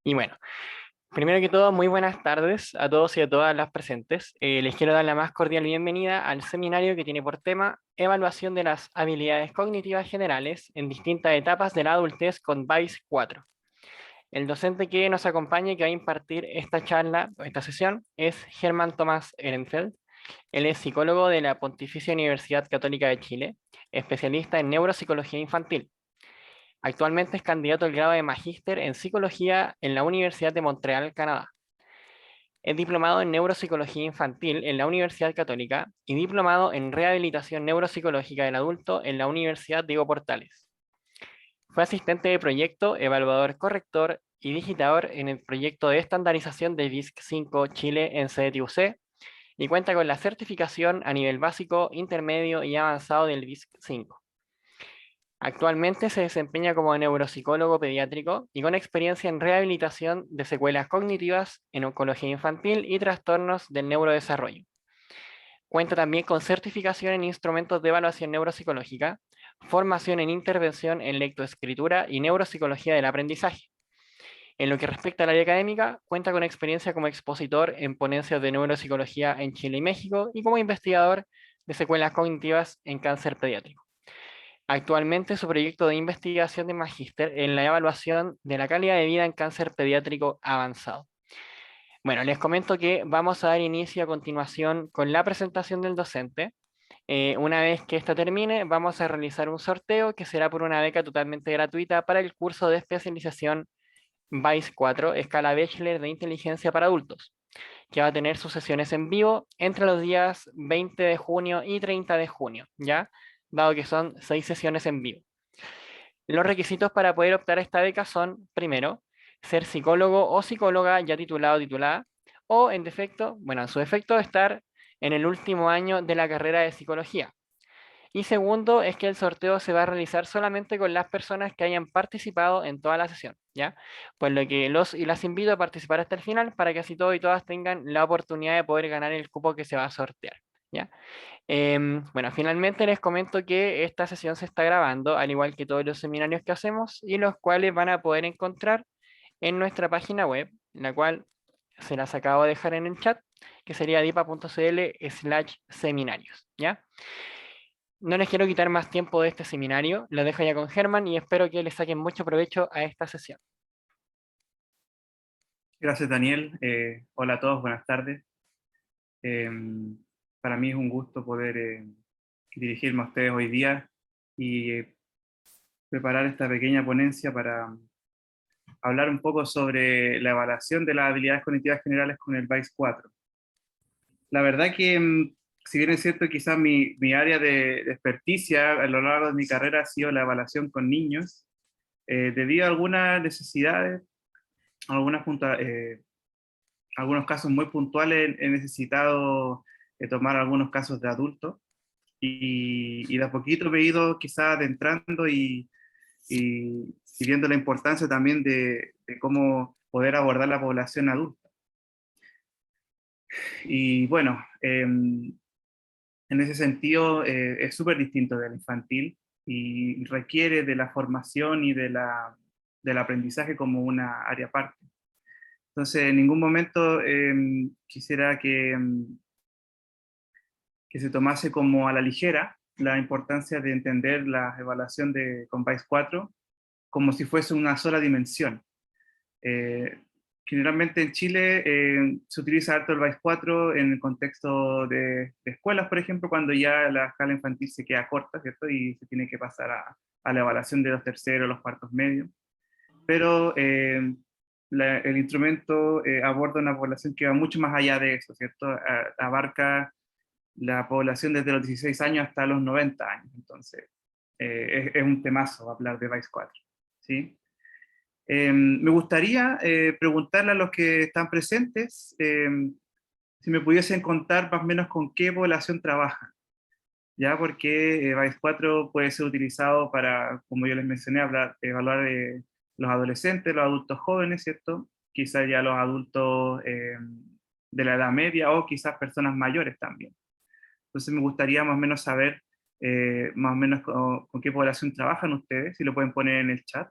Y bueno, primero que todo, muy buenas tardes a todos y a todas las presentes. Les quiero dar la más cordial bienvenida al seminario que tiene por tema Evaluación de las habilidades cognitivas generales en distintas etapas de la adultez con VICE 4. El docente que nos acompaña y que va a impartir esta charla, o esta sesión, es Germán Tomás Ehrenfeld. Él es psicólogo de la Pontificia Universidad Católica de Chile, especialista en neuropsicología infantil. Actualmente es candidato al grado de magíster en psicología en la Universidad de Montreal, Canadá. Es diplomado en neuropsicología infantil en la Universidad Católica y diplomado en rehabilitación neuropsicológica del adulto en la Universidad Diego Portales. Fue asistente de proyecto, evaluador corrector y digitador en el proyecto de estandarización de BISC-5 Chile en CETIUC y cuenta con la certificación a nivel básico, intermedio y avanzado del BISC-5. Actualmente se desempeña como neuropsicólogo pediátrico y con experiencia en rehabilitación de secuelas cognitivas en oncología infantil y trastornos del neurodesarrollo. Cuenta también con certificación en instrumentos de evaluación neuropsicológica, formación en intervención en lectoescritura y neuropsicología del aprendizaje. En lo que respecta al área académica, cuenta con experiencia como expositor en ponencias de neuropsicología en Chile y México y como investigador de secuelas cognitivas en cáncer pediátrico. Actualmente su proyecto de investigación de magíster en la evaluación de la calidad de vida en cáncer pediátrico avanzado. Bueno, les comento que vamos a dar inicio a continuación con la presentación del docente. Una vez que esta termine, vamos a realizar un sorteo que será por una beca totalmente gratuita para el curso de especialización VICE 4, Escala Bachelor de Inteligencia para Adultos, que va a tener sus sesiones en vivo entre los días 20 de junio y 30 de junio, ¿ya? Dado que son 6 sesiones en vivo. Los requisitos para poder optar a esta beca son, primero, ser psicólogo o psicóloga ya titulado o titulada, o en defecto, bueno, en su defecto, estar en el último año de la carrera de psicología. Y segundo, es que el sorteo se va a realizar solamente con las personas que hayan participado en toda la sesión, ¿ya? Pues lo que los y las invito a participar hasta el final para que así todos y todas tengan la oportunidad de poder ganar el cupo que se va a sortear, ¿ya? Bueno, finalmente les comento que esta sesión se está grabando, al igual que todos los seminarios que hacemos, y los cuales van a poder encontrar en nuestra página web, la cual se las acabo de dejar en el chat, que sería dipa.cl/seminarios, ¿ya? No les quiero quitar más tiempo de este seminario, lo dejo ya con Germán y espero que les saquen mucho provecho a esta sesión. Gracias, Daniel. Hola a todos, buenas tardes. Eh, para mí es un gusto poder dirigirme a ustedes hoy día y preparar esta pequeña ponencia para hablar un poco sobre la evaluación de las habilidades cognitivas generales con el VICE 4. La verdad que, si bien es cierto, quizás mi área de experticia a lo largo de mi carrera ha sido la evaluación con niños, debido a algunas necesidades, algunas algunos casos muy puntuales he necesitado tomar algunos casos de adultos y de a poquito me he ido quizás adentrando y viendo la importancia también de cómo poder abordar la población adulta. Y bueno, en ese sentido es súper distinto del infantil y requiere de la formación y del aprendizaje como una área aparte. Entonces, en ningún momento quisiera que se tomase como a la ligera la importancia de entender la evaluación con PAIS 4 como si fuese una sola dimensión. Eh, Generalmente en Chile se utiliza harto el PAIS 4 en el contexto de escuelas, por ejemplo, cuando ya la escala infantil se queda corta, ¿cierto? Y se tiene que pasar a la evaluación de los terceros, los cuartos medios. Pero el instrumento aborda una población que va mucho más allá de eso, ¿cierto? Abarca la población desde los 16 años hasta los 90 años. Entonces, es un temazo hablar de Vice 4. ¿Sí? Me gustaría preguntarle a los que están presentes si me pudiesen contar más o menos con qué población trabajan, ¿ya? Porque Vice 4 puede ser utilizado para, como yo les mencioné, evaluar los adolescentes, los adultos jóvenes, ¿cierto? Quizás ya los adultos de la edad media o quizás personas mayores también. Entonces me gustaría más o menos saber más o menos con qué población trabajan ustedes, si lo pueden poner en el chat.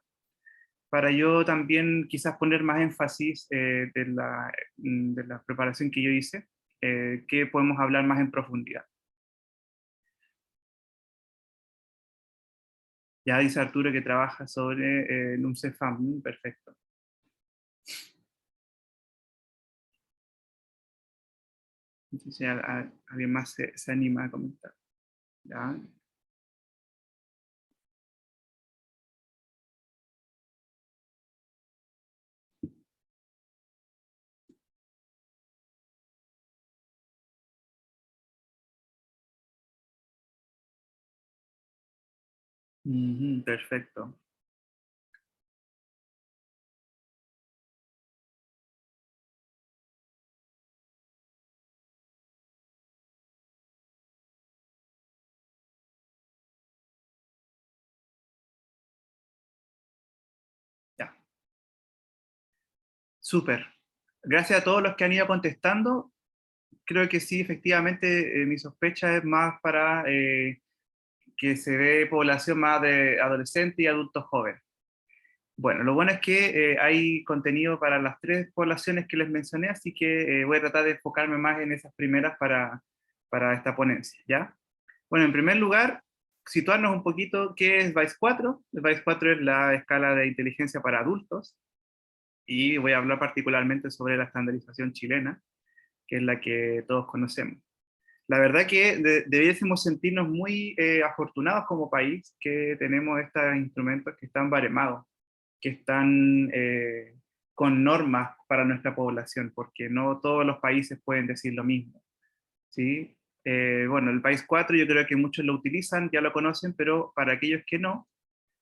para yo también quizás poner más énfasis de la preparación que yo hice, que podemos hablar más en profundidad. Ya dice Arturo que trabaja sobre un CEFAM, perfecto. Entonces, alguien más se anima a comentar. ¿Ya? Ujú, perfecto. Ya. Súper. Gracias a todos los que han ido contestando. Creo que sí, efectivamente, mi sospecha es más para que se ve población más de adolescentes y adultos jóvenes. Bueno, lo bueno es que hay contenido para las tres poblaciones que les mencioné, así que voy a tratar de enfocarme más en esas primeras para esta ponencia, ¿ya? Bueno, en primer lugar, situarnos un poquito qué es VICE 4. El VICE 4 es la escala de inteligencia para adultos, y voy a hablar particularmente sobre la estandarización chilena, que es la que todos conocemos. La verdad que debiésemos sentirnos muy afortunados como país que tenemos estos instrumentos que están baremados, que están con normas para nuestra población, porque no todos los países pueden decir lo mismo, ¿sí? Bueno, el país 4 yo creo que muchos lo utilizan, ya lo conocen, pero para aquellos que no,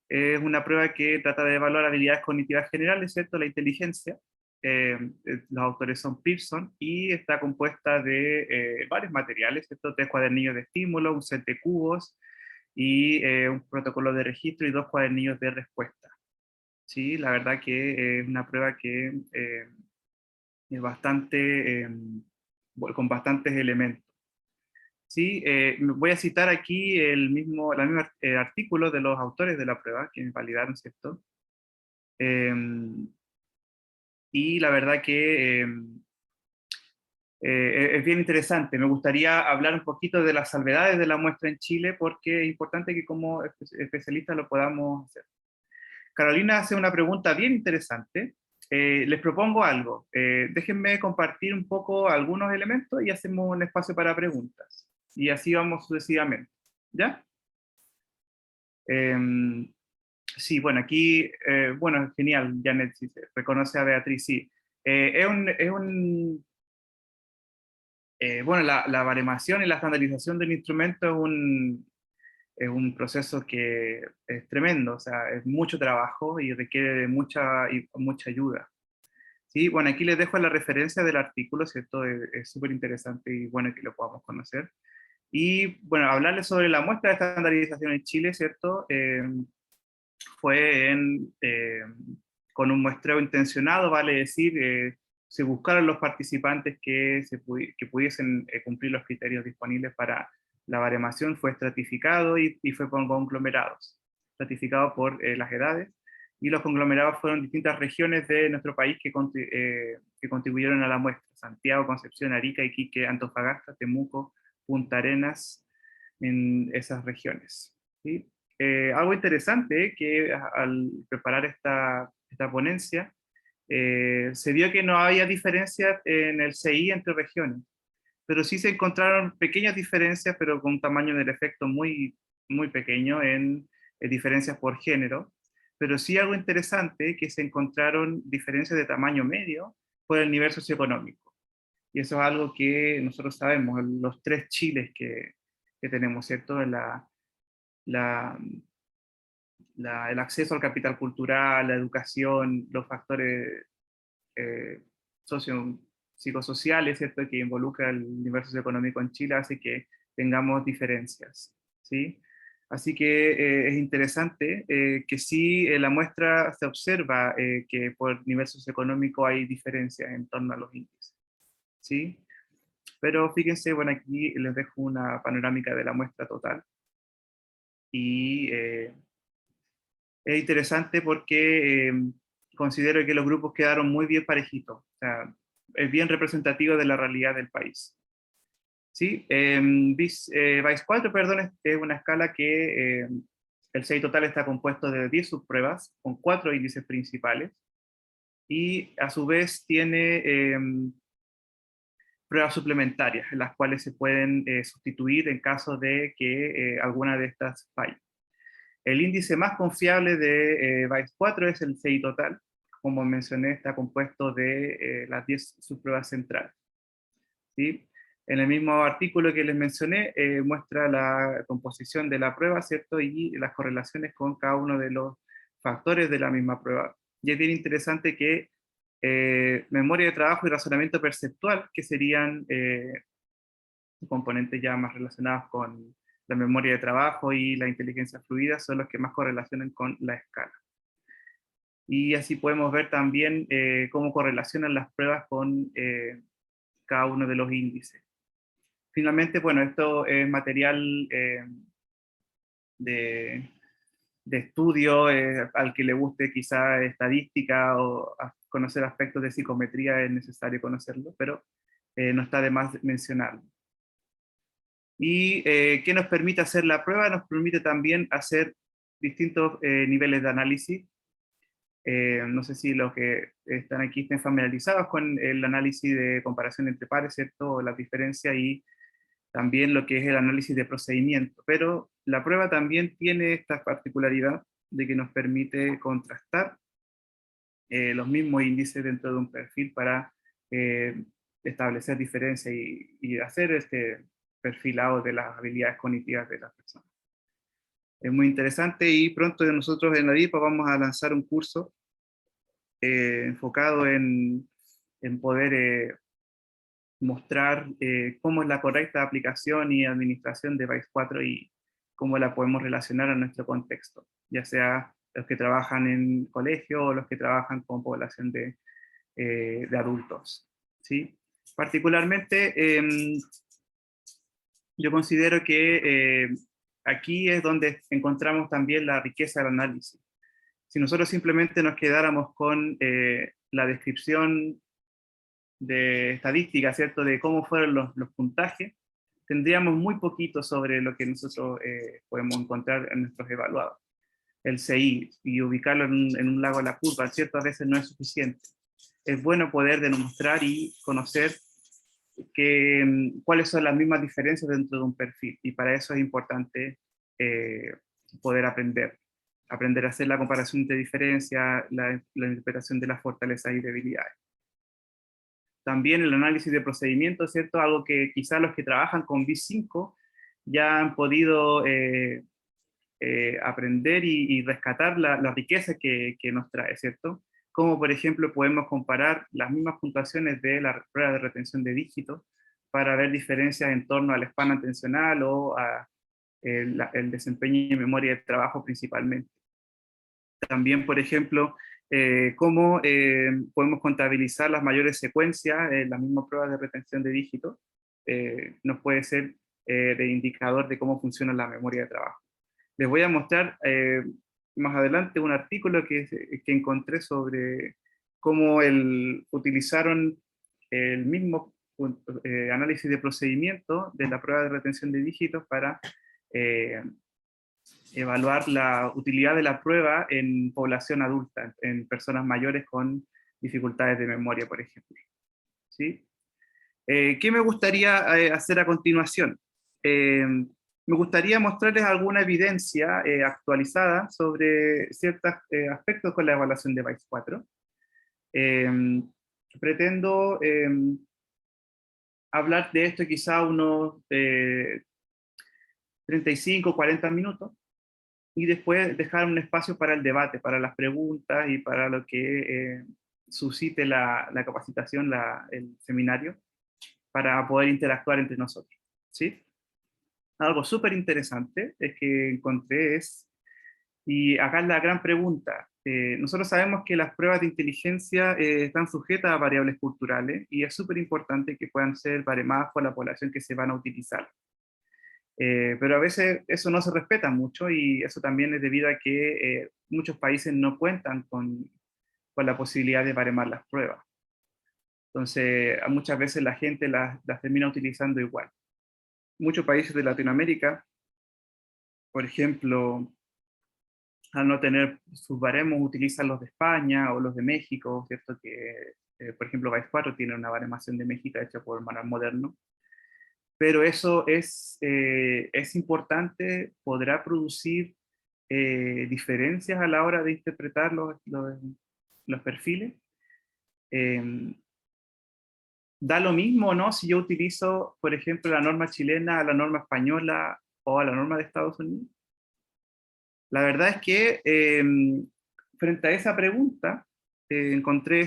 es una prueba que trata de evaluar habilidades cognitivas generales, ¿cierto? La inteligencia. Los autores son Pearson y está compuesta de varios materiales, ¿cierto? 3 cuadernillos de estímulo, un set de cubos y un protocolo de registro y 2 cuadernillos de respuesta. Sí, la verdad que es una prueba que es bastante, con bastantes elementos. Sí, voy a citar aquí la misma artículo de los autores de la prueba que me validaron, ¿cierto? Y la verdad que es bien interesante. Me gustaría hablar un poquito de las salvedades de la muestra en Chile porque es importante que como especialistas lo podamos hacer. Carolina hace una pregunta bien interesante. Les propongo algo. Déjenme compartir un poco algunos elementos y hacemos un espacio para preguntas. Y así vamos sucesivamente. ¿Ya? Em, sí, bueno, aquí, bueno, genial, Janet, sí, se reconoce a Beatriz, sí. Bueno, la baremación y la estandarización del instrumento es un proceso que es tremendo, o sea, es mucho trabajo y requiere de mucha ayuda. Sí, bueno, aquí les dejo la referencia del artículo, ¿cierto? Es súper interesante y bueno que lo podamos conocer. Y bueno, hablarles sobre la muestra de estandarización en Chile, ¿cierto? Fue con un muestreo intencionado, vale decir, se buscaron los participantes que pudiesen cumplir los criterios disponibles para la baremación, fue estratificado y fue por conglomerados, estratificado por las edades, y los conglomerados fueron distintas regiones de nuestro país que contribuyeron a la muestra: Santiago, Concepción, Arica, Iquique, Antofagasta, Temuco, Punta Arenas, en esas regiones, ¿sí? Algo interesante que al preparar esta ponencia, se vio que no había diferencias en el CI entre regiones, pero sí se encontraron pequeñas diferencias, pero con un tamaño del efecto muy, muy pequeño en diferencias por género. Pero sí algo interesante, que se encontraron diferencias de tamaño medio por el nivel socioeconómico. Y eso es algo que nosotros sabemos, los tres Chiles que tenemos, ¿cierto? La, el acceso al capital cultural, la educación, los factores eh, socio psicosociales, ¿cierto?, que involucra el universo económico en Chile, hace que tengamos diferencias, ¿sí? Así que es interesante que sí, en la muestra se observa que por nivel socioeconómico hay diferencias en torno a los índices, ¿sí? Pero fíjense, bueno, aquí les dejo una panorámica de la muestra total y es interesante porque considero que los grupos quedaron muy bien parejitos. O sea, es bien representativo de la realidad del país. ¿Sí? VICE 4, perdón, es una escala que el CI total está compuesto de 10 subpruebas con 4 índices principales y a su vez tiene pruebas suplementarias en las cuales se pueden sustituir en caso de que alguna de estas falle. El índice más confiable de VICE 4 es el CI total. Como mencioné, está compuesto de las 10 subpruebas centrales. ¿Sí? En el mismo artículo que les mencioné, muestra la composición de la prueba, ¿cierto? Y las correlaciones con cada uno de los factores de la misma prueba. Y es bien interesante que memoria de trabajo y razonamiento perceptual, que serían componentes ya más relacionados con la memoria de trabajo y la inteligencia fluida, son los que más correlacionan con la escala. Y así podemos ver también cómo correlacionan las pruebas con cada uno de los índices. Finalmente, bueno, esto es material de, de estudio, al que le guste quizá estadística o conocer aspectos de psicometría es necesario conocerlo, pero no está de más mencionarlo. ¿Y qué nos permite hacer la prueba? Nos permite también hacer distintos niveles de análisis. No sé si los que están aquí estén familiarizados con el análisis de comparación entre pares, ¿cierto? O las diferencias y también lo que es el análisis de procedimiento. Pero la prueba también tiene esta particularidad de que nos permite contrastar los mismos índices dentro de un perfil para establecer diferencias y hacer este perfilado de las habilidades cognitivas de las personas. Es muy interesante y pronto nosotros en la DIPA vamos a lanzar un curso enfocado en poder mostrar cómo es la correcta aplicación y administración de VICE 4 y cómo la podemos relacionar a nuestro contexto, ya sea los que trabajan en colegio o los que trabajan con población de adultos. ¿Sí? Particularmente, yo considero que aquí es donde encontramos también la riqueza del análisis. Si nosotros simplemente nos quedáramos con la descripción de estadística, ¿cierto? De cómo fueron los puntajes, tendríamos muy poquito sobre lo que nosotros podemos encontrar en nuestros evaluados. El CI y ubicarlo en un lago de la curva, ¿cierto? A veces no es suficiente. Es bueno poder demostrar y conocer cuáles son las mismas diferencias dentro de un perfil, y para eso es importante poder aprender a hacer la comparación de diferencias, la interpretación de las fortalezas y debilidades. También el análisis de procedimientos, ¿cierto? Algo que quizás los que trabajan con V5 ya han podido aprender y rescatar la riqueza que nos trae, ¿cierto? Como por ejemplo podemos comparar las mismas puntuaciones de la prueba de retención de dígitos para ver diferencias en torno al span atencional o a el desempeño y memoria de trabajo principalmente. También, por ejemplo, cómo podemos contabilizar las mayores secuencias en la misma prueba de retención de dígitos, nos puede ser de indicador de cómo funciona la memoria de trabajo. Les voy a mostrar más adelante un artículo que encontré sobre cómo utilizaron el mismo análisis de procedimiento de la prueba de retención de dígitos para evaluar la utilidad de la prueba en población adulta, en personas mayores con dificultades de memoria, por ejemplo. ¿Sí? ¿Qué me gustaría hacer a continuación? Me gustaría mostrarles alguna evidencia actualizada sobre ciertos aspectos con la evaluación de VICE 4. Pretendo hablar de esto quizá unos 35, 40 minutos, y después dejar un espacio para el debate, para las preguntas y para lo que suscite la capacitación, el seminario, para poder interactuar entre nosotros. ¿Sí? Algo súper interesante es que encontré y acá es la gran pregunta, nosotros sabemos que las pruebas de inteligencia están sujetas a variables culturales y es súper importante que puedan ser baremadas por la población que se van a utilizar. Pero a veces eso no se respeta mucho y eso también es debido a que muchos países no cuentan con la posibilidad de baremar las pruebas. Entonces, muchas veces la gente las termina utilizando igual. Muchos países de Latinoamérica, por ejemplo, al no tener sus baremos, utilizan los de España o los de México, ¿cierto? Que, por ejemplo, Vice 4 tiene una baremación de México hecha por Manuel Moderno. Pero eso es importante, podrá producir diferencias a la hora de interpretar los perfiles. Eh, Da lo mismo, ¿no? Si yo utilizo, por ejemplo, la norma chilena, la norma española o a la norma de Estados Unidos. La verdad es que frente a esa pregunta, encontré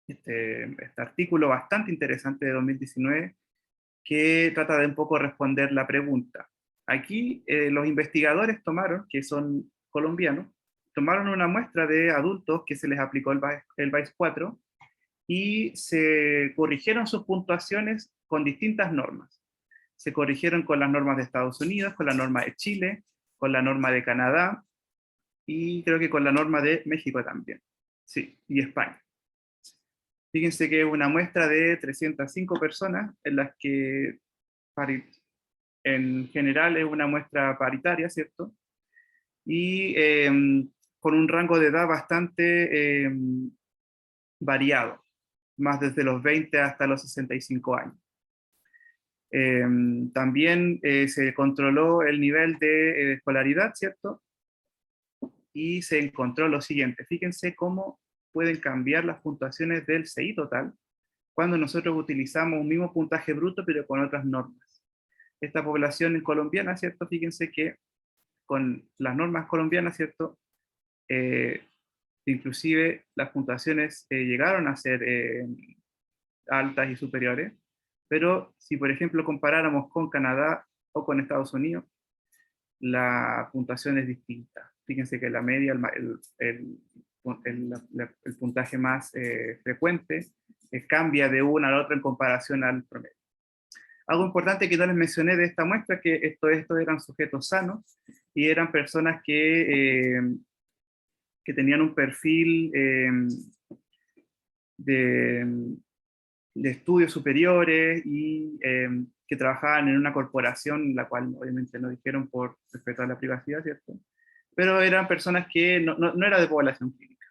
este artículo bastante interesante de 2019 que trata de un poco responder la pregunta. Aquí los investigadores tomaron, que son colombianos, tomaron una muestra de adultos que se les aplicó el VICE 4 y se corrigieron sus puntuaciones con distintas normas. Se corrigieron con las normas de Estados Unidos, con la norma de Chile, con la norma de Canadá y creo que con la norma de México también. Sí, y España. Fíjense que es una muestra de 305 personas en las que en general es una muestra paritaria, ¿cierto? Y con un rango de edad bastante variado, más desde los 20 hasta los 65 años. También se controló el nivel de escolaridad, ¿cierto? Y se encontró lo siguiente. Fíjense cómo pueden cambiar las puntuaciones del CI total cuando nosotros utilizamos un mismo puntaje bruto, pero con otras normas. Esta población colombiana, ¿cierto? Fíjense que con las normas colombianas, ¿cierto? Inclusive las puntuaciones llegaron a ser altas y superiores, pero si por ejemplo comparáramos con Canadá o con Estados Unidos, la puntuación es distinta. Fíjense que la media, el puntaje más frecuente cambia de una a la otra en comparación al promedio. Algo importante que no les mencioné de esta muestra, que estos eran sujetos sanos y eran personas que tenían un perfil de, de estudios superiores y que trabajaban en una corporación, la cual obviamente no dijeron por respeto a la privacidad, ¿cierto? Pero eran personas que no era de población clínica.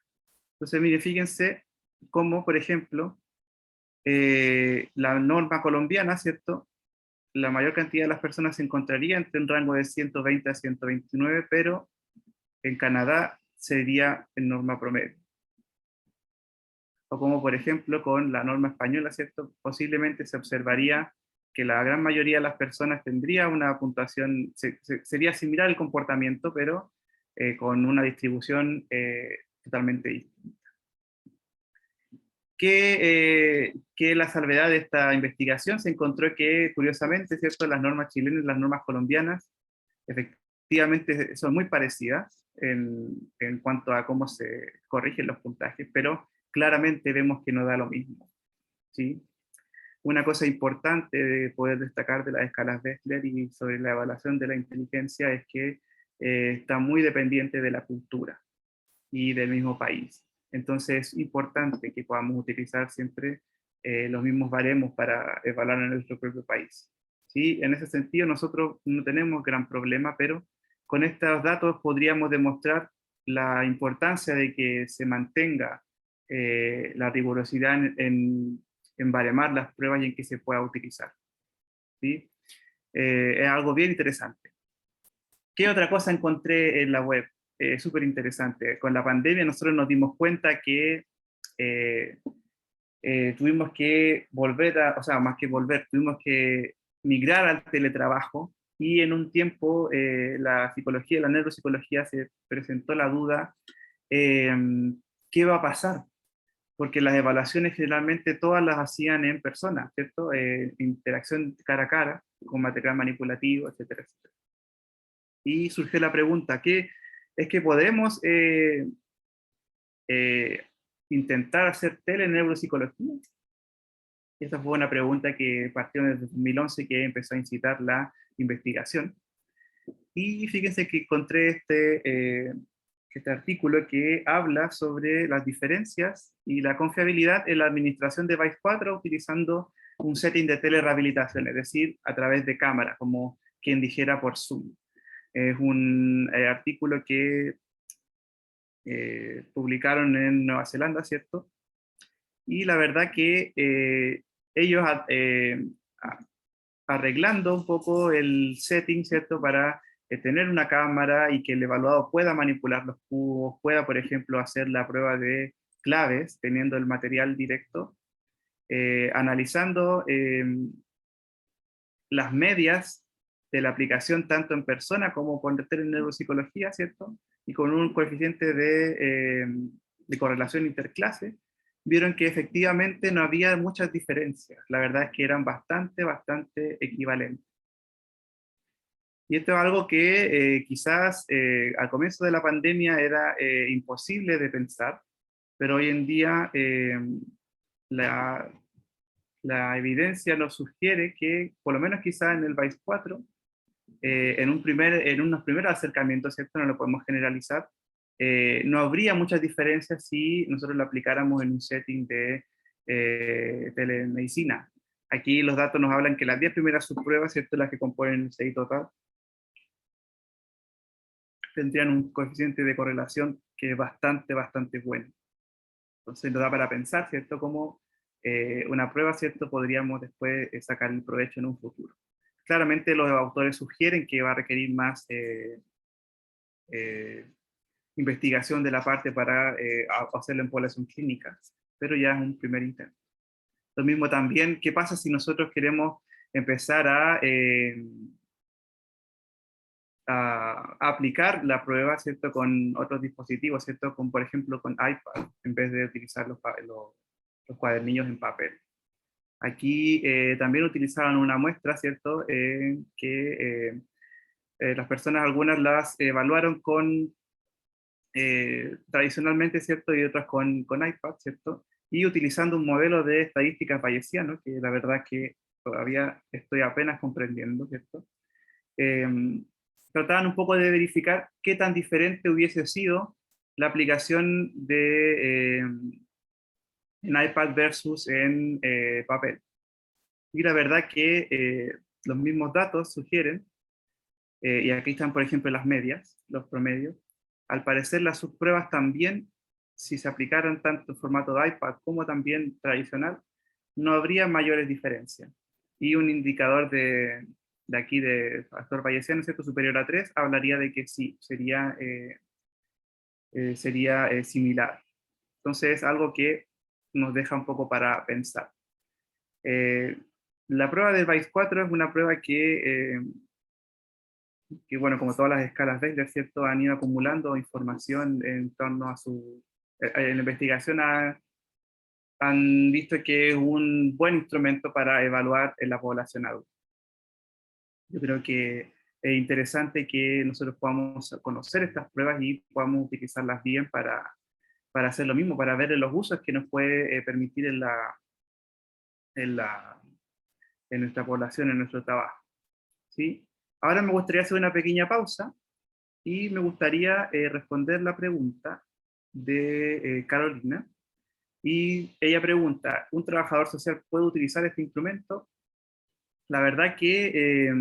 Entonces, mire, fíjense cómo, por ejemplo, la norma colombiana, ¿cierto? La mayor cantidad de las personas se encontraría entre un rango de 120 a 129, pero en Canadá sería en norma promedio. O como por ejemplo con la norma española, ¿cierto? Posiblemente se observaría que la gran mayoría de las personas tendría una puntuación, sería similar el comportamiento, pero con una distribución totalmente distinta. Que la salvedad de esta investigación se encontró que, curiosamente, ¿cierto? Las normas chilenas y las normas colombianas efectivamente son muy parecidas en cuanto a cómo se corrigen los puntajes, pero claramente vemos que no da lo mismo, ¿sí? Una cosa importante de poder destacar de las escalas Wechsler y sobre la evaluación de la inteligencia es que está muy dependiente de la cultura y del mismo país. Entonces es importante que podamos utilizar siempre los mismos baremos para evaluar en nuestro propio país. ¿Sí? En ese sentido nosotros no tenemos gran problema, pero con estos datos podríamos demostrar la importancia de que se mantenga la rigurosidad en baremar las pruebas y en que se pueda utilizar. ¿Sí? Es algo bien interesante. ¿Qué otra cosa encontré en la web? Súper interesante. Con la pandemia nosotros nos dimos cuenta que eh, tuvimos que volver o sea, más que volver, tuvimos que migrar al teletrabajo y en un tiempo la psicología, la neuropsicología se presentó la duda, eh, ¿qué va a pasar? Porque las evaluaciones generalmente todas las hacían en persona, ¿cierto? Interacción cara a cara, con material manipulativo, etcétera, etcétera. Y surgió la pregunta, ¿qué es que podemos eh, intentar hacer teleneuropsicología? Esta fue una pregunta que partió desde 2011, que empezó a incitar la investigación. Y fíjense que encontré este artículo que habla sobre las diferencias y la confiabilidad en la administración de VICE-4 utilizando un setting de telerehabilitación, es decir, a través de cámara, como quien dijera por Zoom. Es un artículo que publicaron en Nueva Zelanda, ¿cierto? Y la verdad que ellos arreglando un poco el setting, ¿cierto? Para tener una cámara y que el evaluado pueda manipular los cubos, pueda, por ejemplo, hacer la prueba de claves teniendo el material directo, analizando las medias de la aplicación tanto en persona como con en neuropsicología, ¿cierto? Y con un coeficiente de correlación interclase, vieron que efectivamente no había muchas diferencias. La verdad es que eran bastante equivalentes. Y esto es algo que quizás al comienzo de la pandemia era imposible de pensar, pero hoy en día la, la evidencia nos sugiere que, por lo menos quizás en el VICE-4, en unos primeros acercamientos, ¿cierto? No lo podemos generalizar, no habría muchas diferencias si nosotros lo aplicáramos en un setting de telemedicina. Aquí los datos nos hablan que las 10 primeras subpruebas, ¿cierto? Las que componen el CI total, tendrían un coeficiente de correlación que es bastante bueno. Entonces nos da para pensar, ¿cierto? Cómo una prueba, ¿cierto? Podríamos después sacar el provecho en un futuro. Claramente los autores sugieren que va a requerir más eh, investigación de la parte para hacerlo en población clínica, pero ya es un primer intento. Lo mismo también, ¿qué pasa si nosotros queremos empezar a aplicar la prueba, ¿cierto? Con otros dispositivos, ¿cierto? Como por ejemplo con iPad, en vez de utilizar los cuadernillos en papel. Aquí también utilizaban una muestra, ¿cierto? Las personas, algunas las evaluaron con tradicionalmente, ¿cierto? Y otras con iPad, ¿cierto? Y utilizando un modelo de estadísticas bayesiano, que la verdad que todavía estoy apenas comprendiendo, ¿cierto? Eh, Trataban un poco de verificar qué tan diferente hubiese sido la aplicación en iPad versus en papel. Y la verdad que los mismos datos sugieren, y aquí están por ejemplo las medias, los promedios, al parecer las subpruebas también, si se aplicaran tanto en formato de iPad como también tradicional, no habría mayores diferencias. Y un indicador de aquí de factor bayesiano, ¿cierto? Superior a 3, hablaría de que sí, sería similar. Entonces es algo que nos deja un poco para pensar. Eh, la prueba del VICE-4 es una prueba que, bueno, como todas las escalas Wechsler, ¿cierto? Han ido acumulando información en torno a su... En la investigación han visto que es un buen instrumento para evaluar en la población adulta. Yo creo que es interesante que nosotros podamos conocer estas pruebas y podamos utilizarlas bien para hacer lo mismo, para ver los usos que nos puede permitir en, la, en nuestra población, en nuestro trabajo. ¿Sí? Ahora me gustaría hacer una pequeña pausa y me gustaría responder la pregunta de Carolina. Y ella pregunta, ¿un trabajador social puede utilizar este instrumento? La verdad que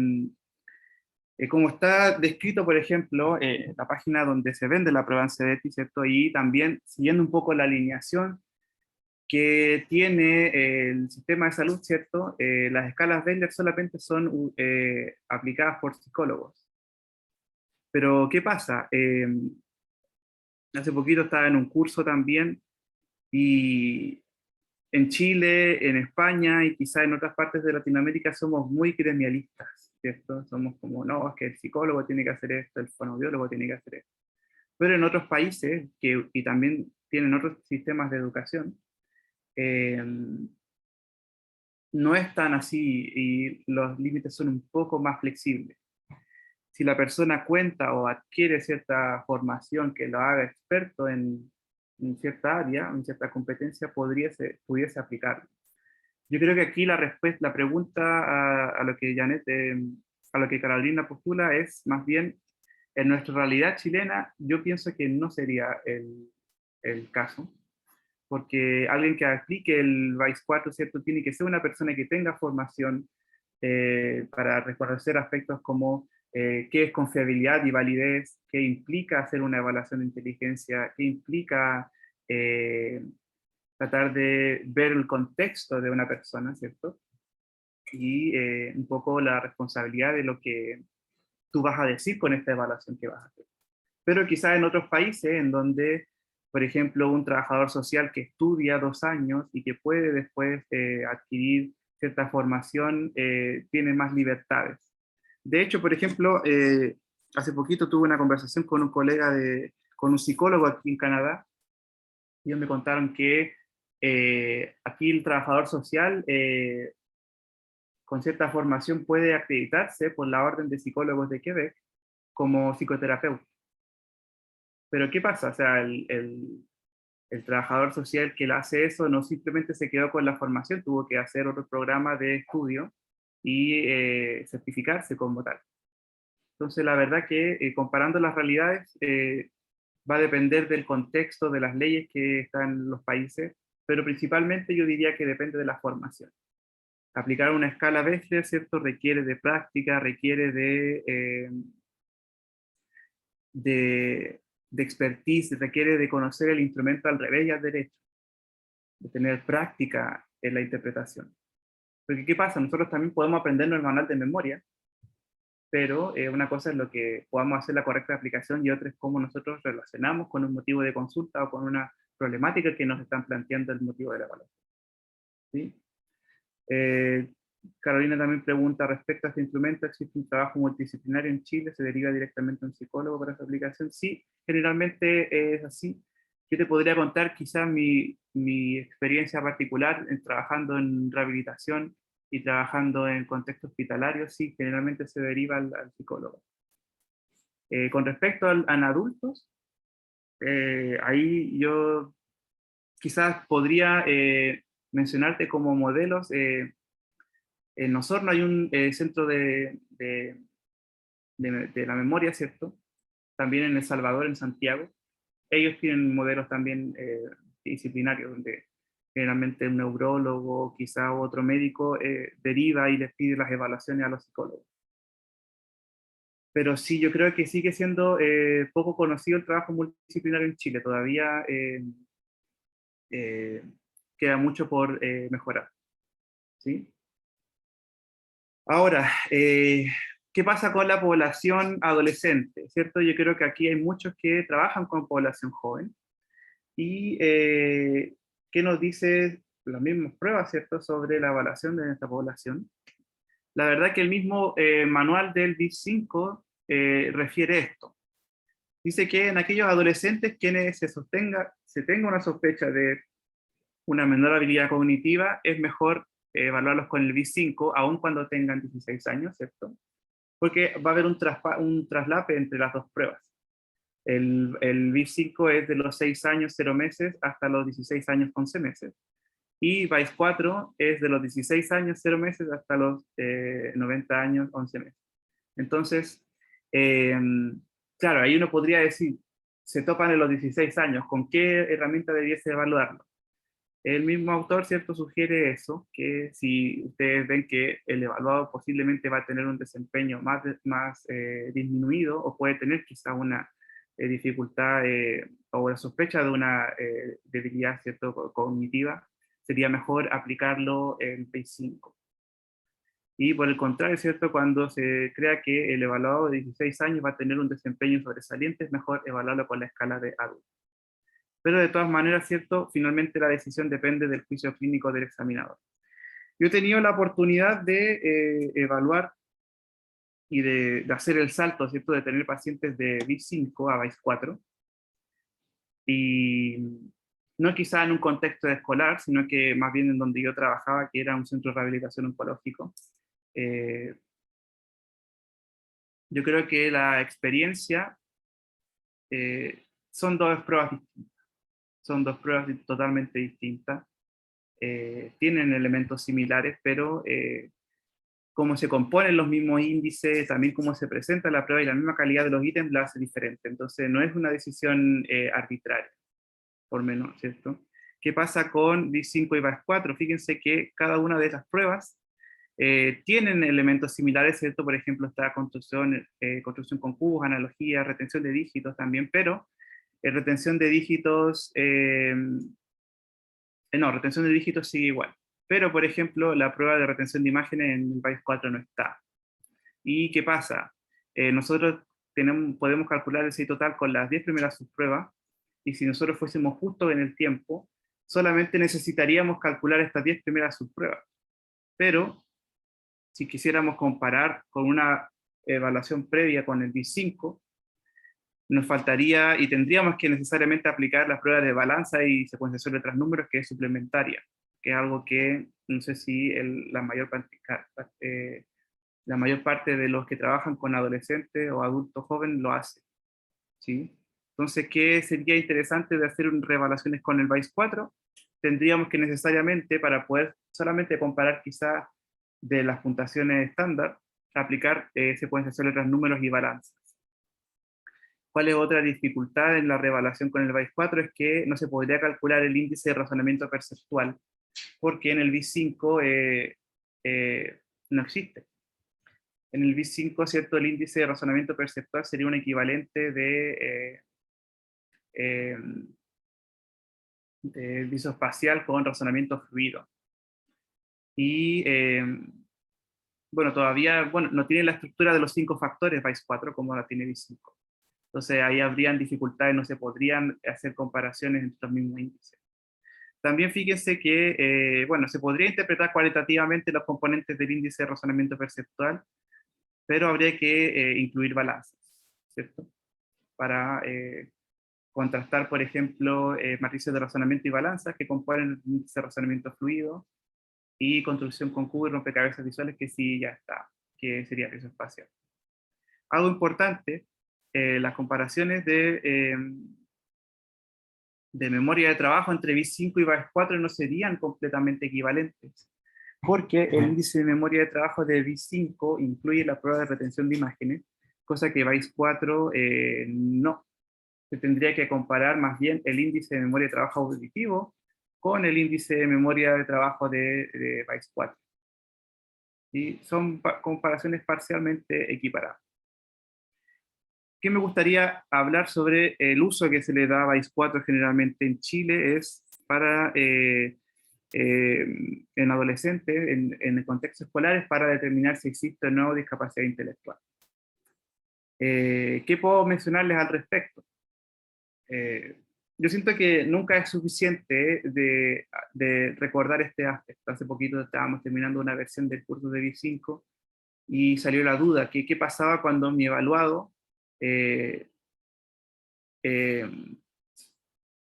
como está descrito, por ejemplo, la página donde se vende la prueba en CDT, ¿cierto? Y también siguiendo un poco la alineación que tiene el sistema de salud, ¿cierto? Las escalas Wechsler solamente son aplicadas por psicólogos. Pero, ¿qué pasa? Hace poquito estaba en un curso también y en Chile, en España y quizá en otras partes de Latinoamérica somos muy gremialistas, ¿cierto? Somos como, no, es que el psicólogo tiene que hacer esto, el fonoaudiólogo tiene que hacer esto. Pero en otros países, y también tienen otros sistemas de educación, eh, no es tan así y los límites son un poco más flexibles. Si la persona cuenta o adquiere cierta formación que lo haga experto en cierta área, en cierta competencia, pudiese aplicarlo. Yo creo que aquí la respuesta, la pregunta a lo que Janet, a lo que Carolina postula es más bien, en nuestra realidad chilena, yo pienso que no sería el caso, porque alguien que aplique el VICE 4, ¿cierto? Tiene que ser una persona que tenga formación para reconocer aspectos como qué es confiabilidad y validez, qué implica hacer una evaluación de inteligencia, qué implica eh, tratar de ver el contexto de una persona, ¿cierto? Y un poco la responsabilidad de lo que tú vas a decir con esta evaluación que vas a hacer. Pero quizás en otros países en donde, por ejemplo, un trabajador social que estudia 2 años y que puede después adquirir cierta formación, tiene más libertades. De hecho, por ejemplo, hace poquito tuve una conversación con un colega con un psicólogo aquí en Canadá, y ellos me contaron que aquí el trabajador social con cierta formación puede acreditarse por la Orden de Psicólogos de Quebec como psicoterapeuta. Pero ¿qué pasa? O sea, el trabajador social que hace eso no simplemente se quedó con la formación, tuvo que hacer otro programa de estudio y certificarse como tal. Entonces, la verdad que comparando las realidades, va a depender del contexto, de las leyes que están en los países, pero principalmente yo diría que depende de la formación. Aplicar una escala Bechdel, ¿cierto? Requiere de práctica, requiere de expertise, requiere de conocer el instrumento al revés y al derecho, de tener práctica en la interpretación. Porque ¿qué pasa? Nosotros también podemos aprendernos el manual de memoria, pero una cosa es lo que podamos hacer la correcta aplicación y otra es cómo nosotros relacionamos con un motivo de consulta o con una problemática que nos están planteando el motivo de la evaluación. ¿Sí? Eh, Carolina también pregunta respecto a este instrumento, ¿existe un trabajo multidisciplinario en Chile? ¿Se deriva directamente a un psicólogo para su aplicación? Sí, generalmente es así. Yo te podría contar quizás mi experiencia particular trabajando en rehabilitación y trabajando en contexto hospitalario, sí, generalmente se deriva al psicólogo. Con respecto a adultos, ahí yo quizás podría mencionarte como modelos. En Osorno hay un centro de la memoria, ¿cierto? También en El Salvador, en Santiago. Ellos tienen modelos también disciplinarios, donde generalmente un neurólogo, quizá otro médico, deriva y les pide las evaluaciones a los psicólogos. Pero sí, yo creo que sigue siendo poco conocido el trabajo multidisciplinario en Chile. Todavía eh, queda mucho por mejorar. ¿Sí? Ahora, ¿qué pasa con la población adolescente? ¿Cierto? Yo creo que aquí hay muchos que trabajan con población joven y ¿qué nos dice las mismas pruebas, ¿cierto?, sobre la evaluación de nuestra población? La verdad que el mismo manual del BIS-5 refiere esto. Dice que en aquellos adolescentes quienes se tenga una sospecha de una menor habilidad cognitiva, es mejor evaluarlos con el BIS-5, aun cuando tengan 16 años, ¿cierto? Porque va a haber un traslape entre las dos pruebas. El BIP5 es de los 6 años, 0 meses, hasta los 16 años, 11 meses. Y VICE 4 es de los 16 años, 0 meses, hasta los 90 años, 11 meses. Entonces, eh, claro, ahí uno podría decir, se topan en los 16 años, ¿con qué herramienta debiese evaluarlo? El mismo autor, ¿cierto?, sugiere eso, que si ustedes ven que el evaluado posiblemente va a tener un desempeño más disminuido o puede tener quizá una dificultad o la sospecha de una debilidad, ¿cierto?, cognitiva, sería mejor aplicarlo en P5. Y por el contrario, ¿cierto?, cuando se crea que el evaluado de 16 años va a tener un desempeño sobresaliente, es mejor evaluarlo con la escala de adulto. Pero de todas maneras, ¿cierto? Finalmente la decisión depende del juicio clínico del examinador. Yo he tenido la oportunidad de evaluar y de hacer el salto, ¿cierto? De tener pacientes de BIP5 a BIP4. Y no quizá en un contexto escolar, sino que más bien en donde yo trabajaba, que era un centro de rehabilitación oncológico. Eh, yo creo que la experiencia son dos pruebas distintas. Son dos pruebas totalmente distintas. tienen elementos similares, pero cómo se componen los mismos índices, también cómo se presenta la prueba y la misma calidad de los ítems la hace diferente. Entonces no es una decisión arbitraria, por menos, ¿cierto? ¿Qué pasa con BIS5 y BIS4? Fíjense que cada una de esas pruebas tienen elementos similares, ¿cierto? Por ejemplo, está construcción con cubos, analogía, retención de dígitos también, pero retención de dígitos, no, retención de dígitos sigue igual. Pero, por ejemplo, la prueba de retención de imágenes en el país 4 no está. ¿Y qué pasa? Nosotros podemos calcular el CI total con las 10 primeras subpruebas, y si nosotros fuésemos justos en el tiempo, solamente necesitaríamos calcular estas 10 primeras subpruebas. Pero, si quisiéramos comparar con una evaluación previa con el BIS5, nos faltaría y tendríamos que necesariamente aplicar las pruebas de balanza y secuenciación de números, que es suplementaria, que es algo que no sé si la mayor parte de los que trabajan con adolescentes o adultos jóvenes lo hace, ¿sí? Entonces, ¿qué sería interesante de hacer reevaluaciones con el BIS4? Tendríamos que necesariamente, para poder solamente comparar quizás de las puntuaciones estándar, aplicar secuenciación de números y balanza. ¿Cuál es otra dificultad en la reevaluación con el BIS4? Es que no se podría calcular el índice de razonamiento perceptual, porque en el BIS5 no existe. En el BIS5, ¿cierto? El índice de razonamiento perceptual sería un equivalente de visoespacial con razonamiento fluido. Y bueno, todavía no tiene la estructura de los 5 factores BIS4 como la tiene BIS5. Entonces ahí habrían dificultades, no se podrían hacer comparaciones entre los mismos índices. También fíjense que, bueno, se podría interpretar cualitativamente los componentes del índice de razonamiento perceptual, pero habría que incluir balanzas, ¿cierto? Para contrastar, por ejemplo, matrices de razonamiento y balanzas que componen el índice de razonamiento fluido, y construcción con cubo y rompecabezas visuales, que sí ya está, que sería eso espacial. Algo importante, las comparaciones de memoria de trabajo entre BIS5 y BIS4 no serían completamente equivalentes, porque el índice de memoria de trabajo de BIS5 incluye la prueba de retención de imágenes, cosa que BIS4 no. Se tendría que comparar más bien el índice de memoria de trabajo auditivo con el índice de memoria de trabajo de BIS4. Y son comparaciones parcialmente equiparadas. ¿Qué me gustaría hablar sobre el uso que se le da a BIS4 generalmente en Chile? Es para, en adolescentes, en el contexto escolar, es para determinar si existe o no discapacidad intelectual. ¿Qué puedo mencionarles al respecto? Yo siento que nunca es suficiente de recordar este aspecto. Hace poquito estábamos terminando una versión del curso de BIS5 y salió la duda, ¿qué pasaba cuando mi evaluado eh,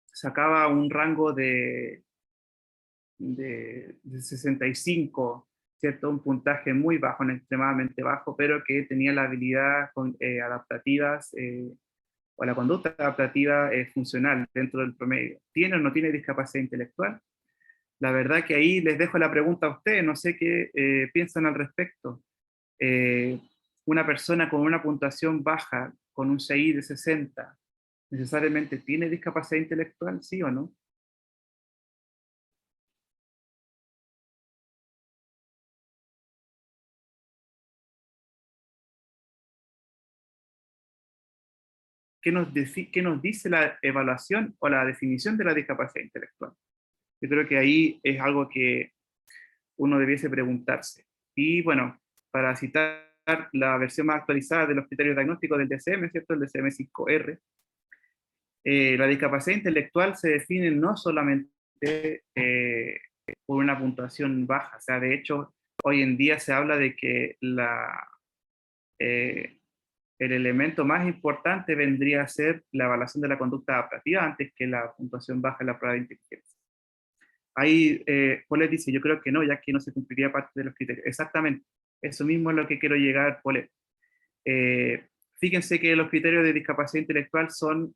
sacaba un rango de 65, ¿cierto? Un puntaje muy bajo, no extremadamente bajo, pero que tenía la habilidad adaptativas o la conducta adaptativa funcional dentro del promedio. ¿Tiene o no tiene discapacidad intelectual? La verdad que ahí les dejo la pregunta a ustedes, no sé qué piensan al respecto. Eh, una persona con una puntuación baja, con un CI de 60, ¿necesariamente tiene discapacidad intelectual, sí o no? ¿Qué nos dice la evaluación o la definición de la discapacidad intelectual? Yo creo que ahí es algo que uno debiese preguntarse. Y bueno, para citar la versión más actualizada de los criterios diagnósticos del DSM, ¿cierto? El DSM-5R, la discapacidad intelectual se define no solamente por una puntuación baja, o sea, de hecho, hoy en día se habla de que eh, el elemento más importante vendría a ser la evaluación de la conducta adaptativa antes que la puntuación baja en la prueba de inteligencia. Ahí Polet dice, yo creo que no, ya que no se cumpliría parte de los criterios. Exactamente, eso mismo es lo que quiero llegar, Polet. Fíjense que los criterios de discapacidad intelectual son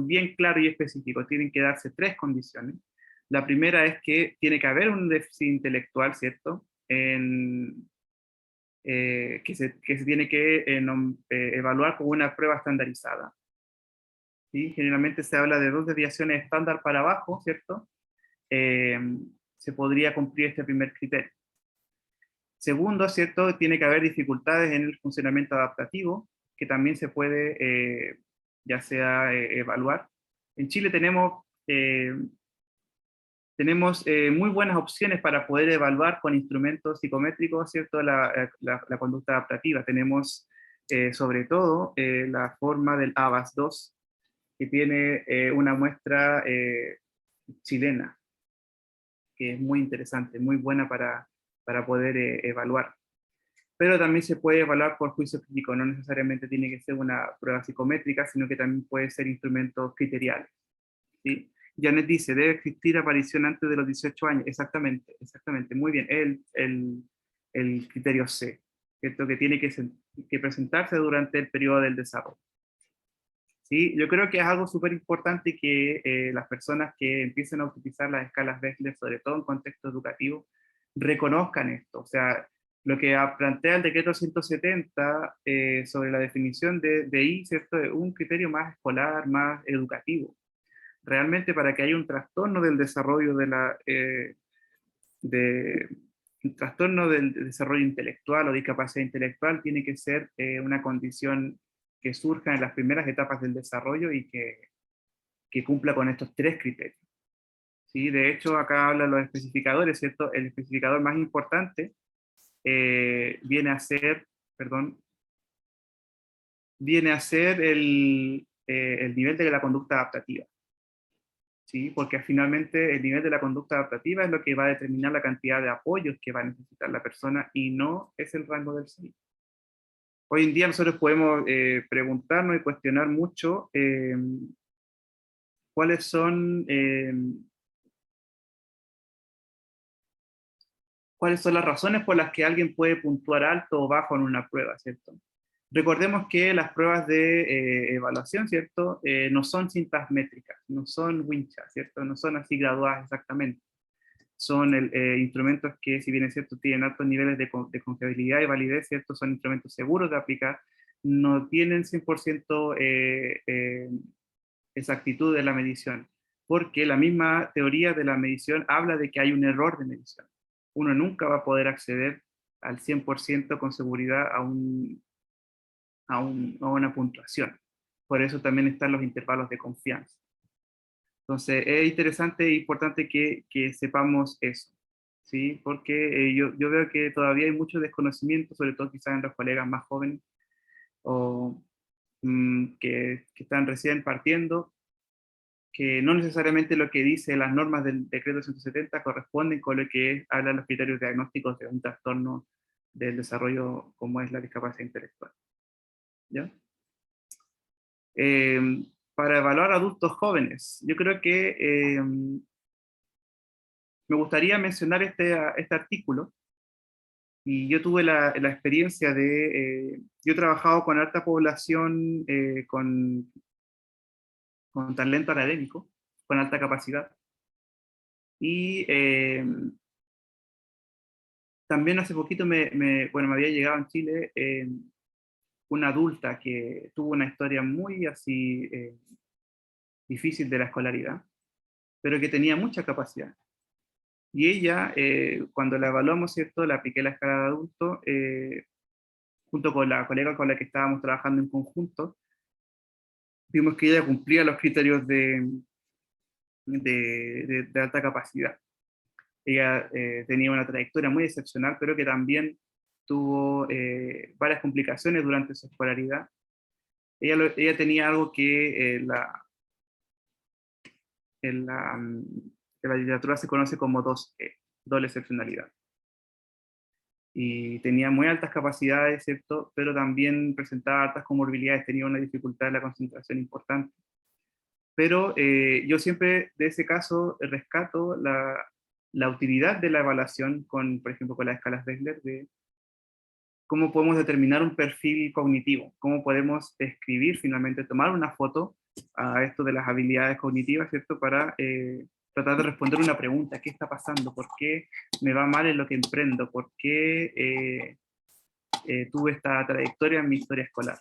bien claros y específicos. Tienen que darse 3 condiciones. La primera es que tiene que haber un déficit intelectual, ¿cierto? Que se tiene que evaluar con una prueba estandarizada. ¿Sí? Generalmente se habla de 2 desviaciones estándar para abajo, ¿cierto? Eh, Se podría cumplir este primer criterio. Segundo, ¿cierto? Tiene que haber dificultades en el funcionamiento adaptativo, que también se puede, ya sea, evaluar. En Chile tenemos muy buenas opciones para poder evaluar con instrumentos psicométricos, ¿cierto? La conducta adaptativa. Tenemos, sobre todo, la forma del ABAS-2, que tiene una muestra chilena, que es muy interesante, muy buena para poder evaluar. Pero también se puede evaluar por juicio crítico, no necesariamente tiene que ser una prueba psicométrica, sino que también puede ser instrumentos criteriales. ¿Sí? Janet dice, debe existir aparición antes de los 18 años. Exactamente, exactamente, muy bien. El criterio C, ¿cierto? Que tiene que presentarse durante el periodo del desarrollo. ¿Sí? Yo creo que es algo súper importante que las personas que empiecen a utilizar las escalas Wechsler, sobre todo en contexto educativo, reconozcan esto. O sea, lo que plantea el decreto 170 sobre la definición de I, ¿cierto? Es un criterio más escolar, más educativo. Realmente para que haya un trastorno del desarrollo de, un trastorno del desarrollo intelectual o discapacidad intelectual tiene que ser una condición que surja en las primeras etapas del desarrollo y que cumpla con estos 3 criterios. ¿Sí? De hecho, acá hablan los especificadores, ¿cierto? El especificador más importante viene a ser, perdón, viene a ser el nivel de la conducta adaptativa. ¿Sí? Porque finalmente el nivel de la conducta adaptativa es lo que va a determinar la cantidad de apoyos que va a necesitar la persona y no es el rango del CNI. Hoy en día nosotros podemos preguntarnos y cuestionar mucho cuáles son, cuáles son las razones por las que alguien puede puntuar alto o bajo en una prueba, ¿cierto? Recordemos que las pruebas de evaluación, ¿cierto? No son cintas métricas, no son winchas, ¿cierto? No son así graduadas exactamente. Son instrumentos que, si bien es cierto, tienen altos niveles de confiabilidad y validez, ¿cierto? Son instrumentos seguros de aplicar, no tienen 100% exactitud de la medición, porque la misma teoría de la medición habla de que hay un error de medición. Uno nunca va a poder acceder al 100% con seguridad a una puntuación. Por eso también están los intervalos de confianza. Entonces, es interesante e importante que sepamos eso, ¿sí? Porque yo veo que todavía hay mucho desconocimiento, sobre todo quizás en los colegas más jóvenes, o que están recién partiendo, que no necesariamente lo que dice las normas del decreto 170 corresponden con lo que hablan los criterios diagnósticos de un trastorno del desarrollo como es la discapacidad intelectual. ¿Ya? Eh, para evaluar adultos jóvenes, yo creo que me gustaría mencionar este artículo, y yo tuve la experiencia yo he trabajado con alta población, con talento académico, con alta capacidad, y también hace poquito bueno, me había llegado en Chile una adulta que tuvo una historia muy así difícil de la escolaridad, pero que tenía mucha capacidad. Y ella, cuando la evaluamos, ¿cierto? La apliqué la escala de adulto, junto con la colega con la que estábamos trabajando en conjunto, vimos que ella cumplía los criterios de alta capacidad. Ella tenía una trayectoria muy excepcional, pero que también tuvo varias complicaciones durante su escolaridad. Ella tenía algo que en la literatura se conoce como 2E, doble excepcionalidad. Y tenía muy altas capacidades, ¿cierto? Pero también presentaba altas comorbilidades, tenía una dificultad de la concentración importante. Pero yo siempre de ese caso rescato la utilidad de la evaluación con, por ejemplo, con las escalas Wechsler, de cómo podemos determinar un perfil cognitivo, cómo podemos describir finalmente, tomar una foto a esto de las habilidades cognitivas, ¿cierto? Para tratar de responder una pregunta: ¿qué está pasando? ¿Por qué me va mal en lo que emprendo? ¿Por qué tuve esta trayectoria en mi historia escolar?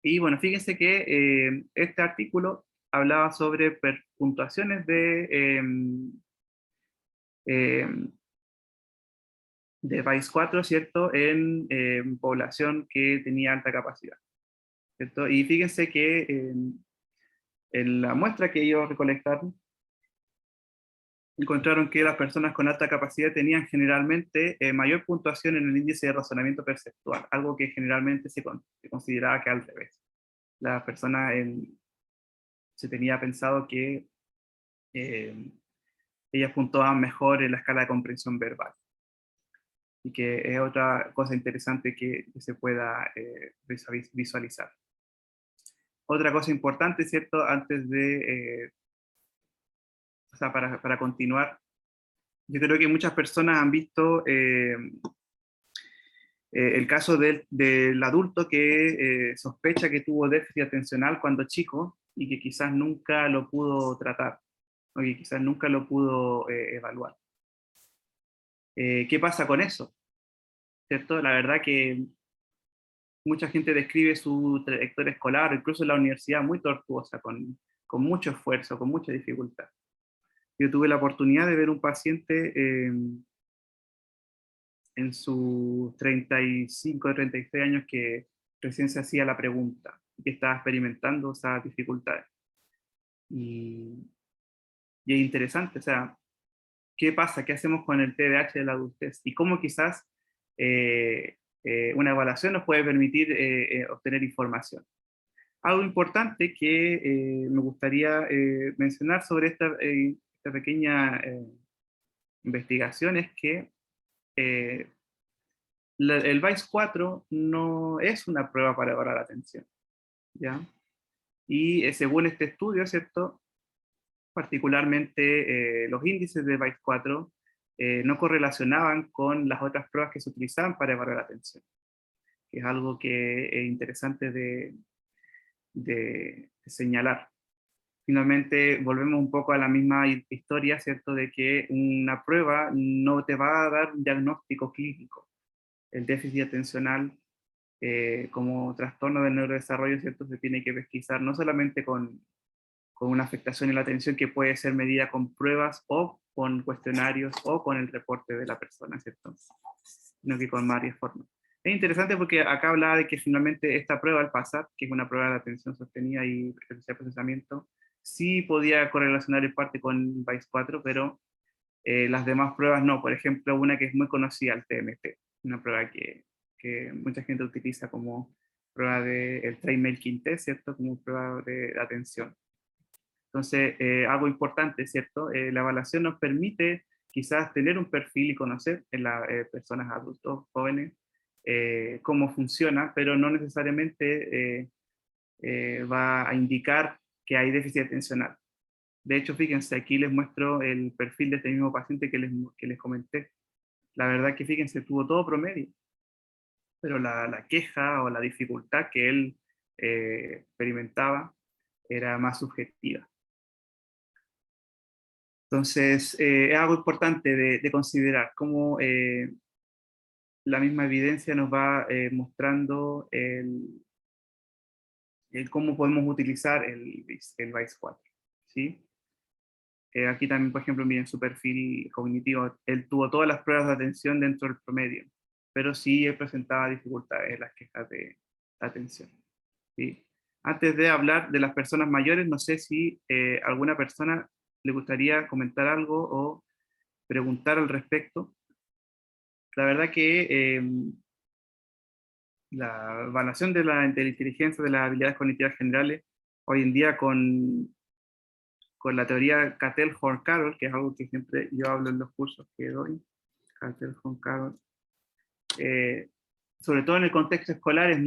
Y bueno, fíjense que este artículo hablaba sobre puntuaciones de PAIS 4, ¿cierto?, en población que tenía alta capacidad, ¿cierto? Y fíjense que en la muestra que ellos recolectaron, encontraron que las personas con alta capacidad tenían generalmente mayor puntuación en el índice de razonamiento perceptual, algo que generalmente se consideraba que al revés. Las personas se tenía pensado que eh, ellas puntuaban mejor en la escala de comprensión verbal. Y que es otra cosa interesante que se pueda visualizar. Otra cosa importante, ¿cierto? Antes de, o sea, para continuar, yo creo que muchas personas han visto el caso del adulto que sospecha que tuvo déficit atencional cuando chico y que quizás nunca lo pudo tratar, o que quizás nunca lo pudo evaluar. ¿Qué pasa con eso? ¿Cierto? La verdad que mucha gente describe su trayectoria escolar, incluso en la universidad, muy tortuosa, con mucho esfuerzo, con mucha dificultad. Yo tuve la oportunidad de ver un paciente en sus 35, 36 años que recién se hacía la pregunta, que estaba experimentando esas dificultades. Y es interesante, o sea, ¿qué pasa? ¿Qué hacemos con el TDAH de la adultez? Y cómo quizás una evaluación nos puede permitir obtener información. Algo importante que me gustaría mencionar sobre esta pequeña investigación es que eh, el VICE 4 no es una prueba para evaluar la atención, ¿ya? Y según este estudio, ¿cierto? Particularmente los índices de VICE 4 no correlacionaban con las otras pruebas que se utilizaban para evaluar la atención, que es algo que es interesante de señalar. Finalmente volvemos un poco a la misma historia, ¿cierto? De que una prueba no te va a dar un diagnóstico clínico. El déficit atencional como trastorno del neurodesarrollo, ¿cierto? Se tiene que pesquisar no solamente con una afectación en la atención que puede ser medida con pruebas o con cuestionarios o con el reporte de la persona, ¿cierto? Sino que con varias formas. Es interesante porque acá hablaba de que finalmente esta prueba, el PASAT, que es una prueba de atención sostenida y procesamiento, sí podía correlacionar en parte con VICE 4, pero las demás pruebas no. Por ejemplo, una que es muy conocida, el TMT, una prueba que mucha gente utiliza como prueba del Train Making Test, ¿cierto? Como prueba de atención. Entonces, algo importante, ¿cierto? La evaluación nos permite quizás tener un perfil y conocer en las personas adultos, jóvenes, cómo funciona, pero no necesariamente va a indicar que hay déficit atencional. De hecho, fíjense, aquí les muestro el perfil de este mismo paciente que les comenté. La verdad que fíjense, tuvo todo promedio, pero la queja o la dificultad que él experimentaba era más subjetiva. Entonces, es algo importante de considerar, cómo la misma evidencia nos va mostrando el cómo podemos utilizar el VICE 4, ¿sí? Aquí también, por ejemplo, miren su perfil cognitivo. Él tuvo todas las pruebas de atención dentro del promedio, pero sí él presentaba dificultades en las quejas de atención, ¿sí? Antes de hablar de las personas mayores, no sé si alguna persona le gustaría comentar algo o preguntar al respecto. La verdad que la evaluación de la inteligencia, de las habilidades cognitivas generales, hoy en día con la teoría Cattell-Horn-Carroll, que es algo que siempre yo hablo en los cursos que doy, Cattell-Horn-Carroll, eh, sobre todo en el contexto escolar, hay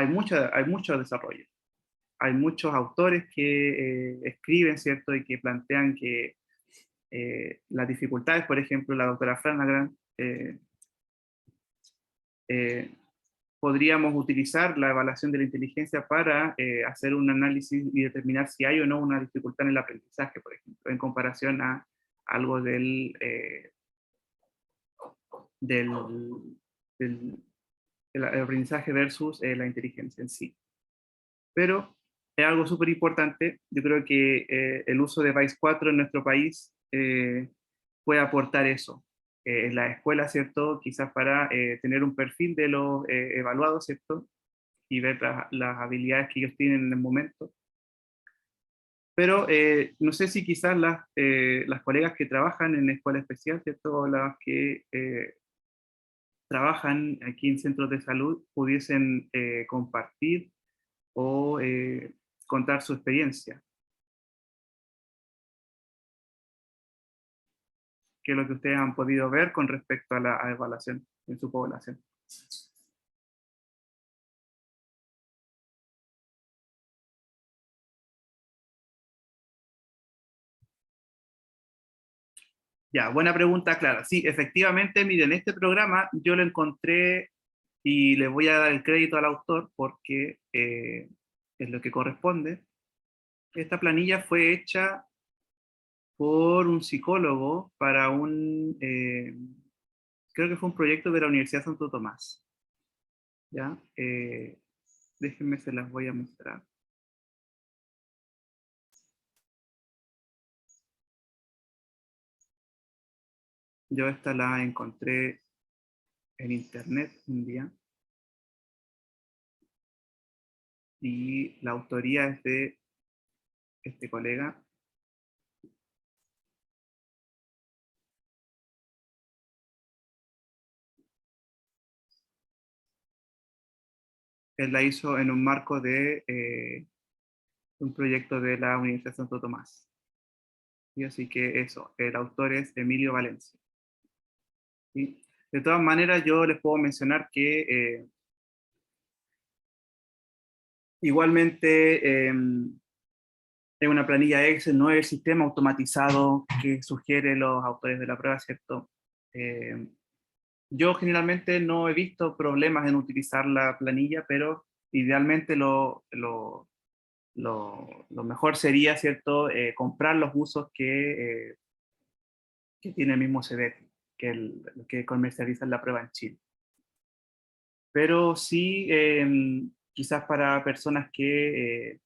mucho desarrollo. Hay muchos autores que escriben, ¿cierto? Y que plantean que las dificultades, por ejemplo, la doctora Flanagan, podríamos utilizar la evaluación de la inteligencia para hacer un análisis y determinar si hay o no una dificultad en el aprendizaje, por ejemplo, en comparación a algo del, del, el aprendizaje versus la inteligencia en sí. Pero es algo súper importante. Yo creo que el uso de PAIS 4 en nuestro país puede aportar eso. En la escuela, ¿cierto? Quizás para tener un perfil de los evaluados, ¿cierto? Y ver las habilidades que ellos tienen en el momento. Pero no sé si quizás las colegas que trabajan en escuela especial, ¿cierto? O las que trabajan aquí en centros de salud pudiesen compartir o contar su experiencia, qué es lo que ustedes han podido ver con respecto a la evaluación en su población. Ya, buena pregunta, Clara. Sí, efectivamente, miren, este programa yo lo encontré y le voy a dar el crédito al autor porque es lo que corresponde. Esta planilla fue hecha por un psicólogo para creo que fue un proyecto de la Universidad Santo Tomás. ¿Ya? Déjenme, se las voy a mostrar. Yo esta la encontré en internet un día y la autoría es de este colega. Él la hizo en un marco de un proyecto de la Universidad de Santo Tomás. Y así que eso, el autor es Emilio Valencia. ¿Sí? De todas maneras, yo les puedo mencionar que igualmente es una planilla Excel, no es el sistema automatizado que sugieren los autores de la prueba, ¿cierto? Eh, yo generalmente no he visto problemas en utilizar la planilla, pero idealmente lo mejor sería, ¿cierto?, comprar los usos que tiene el mismo CDF, que comercializa la prueba en Chile. Pero sí, quizás para personas que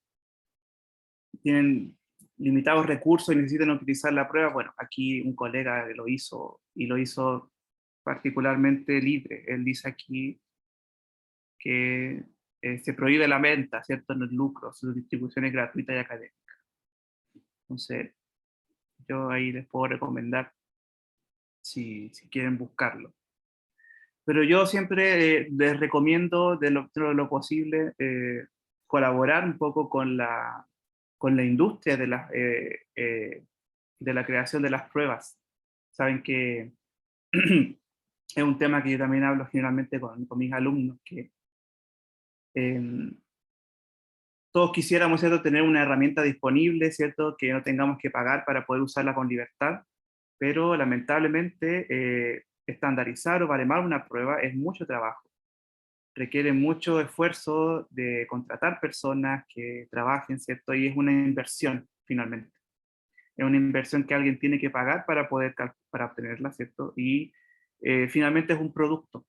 tienen limitados recursos y necesitan utilizar la prueba, bueno, aquí un colega lo hizo y lo hizo particularmente libre. Él dice aquí que se prohíbe la venta, ¿cierto?, en el lucro, su distribución es gratuita y académica. Entonces, yo ahí les puedo recomendar si quieren buscarlo. Pero yo siempre les recomiendo de lo posible colaborar un poco con la industria de la creación de las pruebas. Saben que es un tema que yo también hablo generalmente con mis alumnos, que eh, todos quisiéramos, ¿cierto?, tener una herramienta disponible, ¿cierto?, que no tengamos que pagar para poder usarla con libertad, pero lamentablemente estandarizar o baremar una prueba es mucho trabajo. Requiere mucho esfuerzo de contratar personas que trabajen, ¿cierto? Y es una inversión, finalmente. Es una inversión que alguien tiene que pagar para poder para obtenerla, ¿cierto? Y finalmente es un producto.